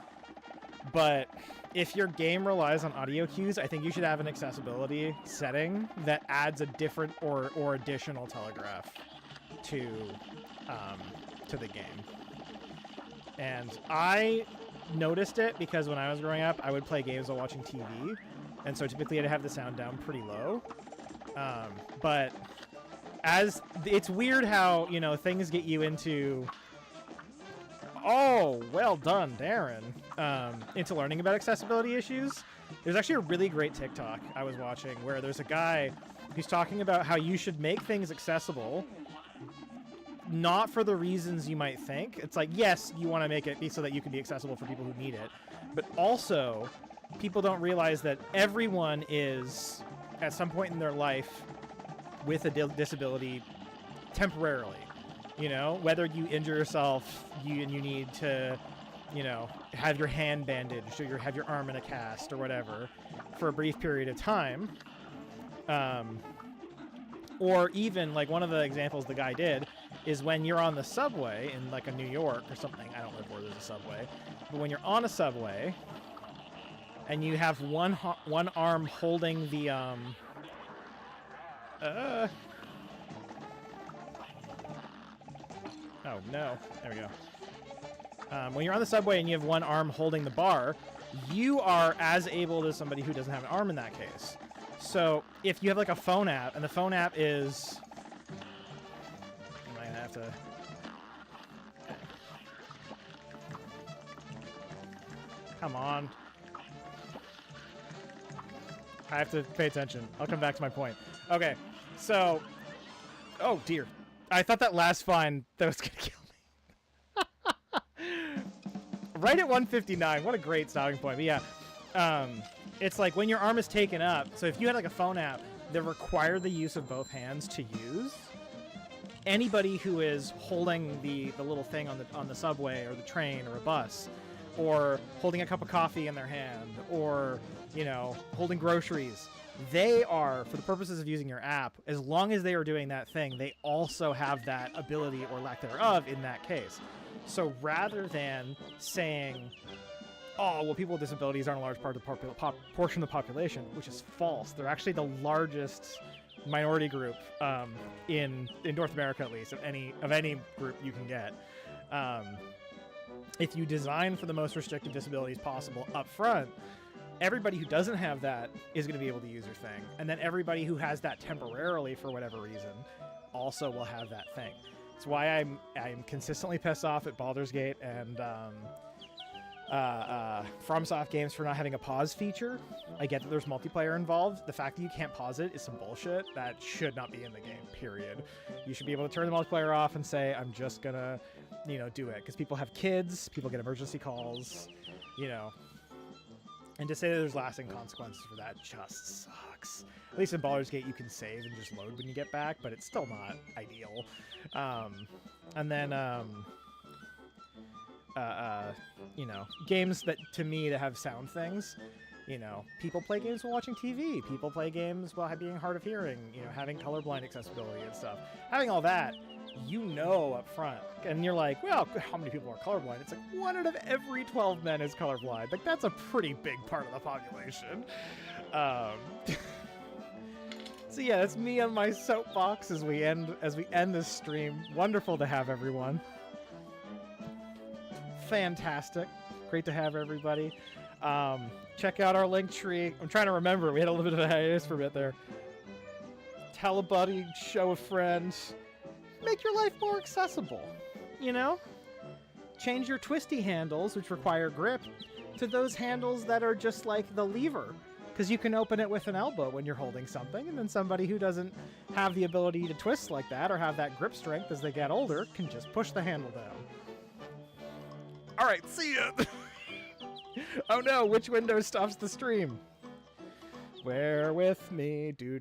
but if your game relies on audio cues, I think you should have an accessibility setting that adds a different or additional telegraph to the game. And I noticed it because when I was growing up, I would play games while watching TV, and so typically I'd have the sound down pretty low. But as it's weird how, you know, things get you into... Oh, well done, Deron. Into learning about accessibility issues. There's actually a really great TikTok I was watching where there's a guy who's talking about how you should make things accessible, not for the reasons you might think. It's like, yes, you want to make it be so that you can be accessible for people who need it, but also people don't realize that everyone is, at some point in their life, with a disability temporarily. You know, whether you injure yourself, you need to, you know, have your hand bandaged or have your arm in a cast or whatever for a brief period of time. Or even, like, one of the examples the guy did is when you're on the subway in, like, a New York or something. I don't live where there's a subway. But when you're on a subway and you have one arm holding the, oh, no. There we go. When you're on the subway and you have one arm holding the bar, you are as able as somebody who doesn't have an arm in that case. So if you have, like, a phone app, and the phone app is... I might have to... Come on. I have to pay attention. I'll come back to my point. Okay, so... Oh, dear. I thought that last fine that was gonna kill me. Right at 159. What a great stopping point. But yeah, it's like when your arm is taken up. So if you had like a phone app that required the use of both hands to use, anybody who is holding the little thing on the subway or the train or a bus, or holding a cup of coffee in their hand, or, you know, holding groceries, they are, for the purposes of using your app, as long as they are doing that thing, they also have that ability or lack thereof in that case. So rather than saying, oh, well, people with disabilities aren't a large part of the portion of the population, which is false. They're actually the largest minority group in North America, at least, of any group you can get. If you design for the most restrictive disabilities possible up front, everybody who doesn't have that is going to be able to use your thing. And then everybody who has that temporarily for whatever reason also will have that thing. It's why I'm consistently pissed off at Baldur's Gate and FromSoft games for not having a pause feature. I get that there's multiplayer involved. The fact that you can't pause it is some bullshit. That should not be in the game, period. You should be able to turn the multiplayer off and say, I'm just gonna, do it. Because people have kids, people get emergency calls, And to say that there's lasting consequences for that just sucks. At least in Baldur's Gate, you can save and just load when you get back, but it's still not ideal. And then, games that, to me, that have sound things, people play games while watching TV. People play games while being hard of hearing, having colorblind accessibility and stuff. Having all that, up front. And you're like, well, how many people are colorblind? It's like 1 out of every 12 men is colorblind. Like, that's a pretty big part of the population. So yeah, that's me on my soapbox as we end this stream. Wonderful to have everyone. Fantastic. Great to have everybody. Check out our Linktree. I'm trying to remember. We had a little bit of a hiatus for a bit there. Tell a buddy, show a friend. Make your life more accessible. Change your twisty handles, which require grip, to those handles that are just like the lever. Because you can open it with an elbow when you're holding something, and then somebody who doesn't have the ability to twist like that or have that grip strength as they get older can just push the handle down. All right, see ya. Oh no, which window stops the stream? Bear with me, do.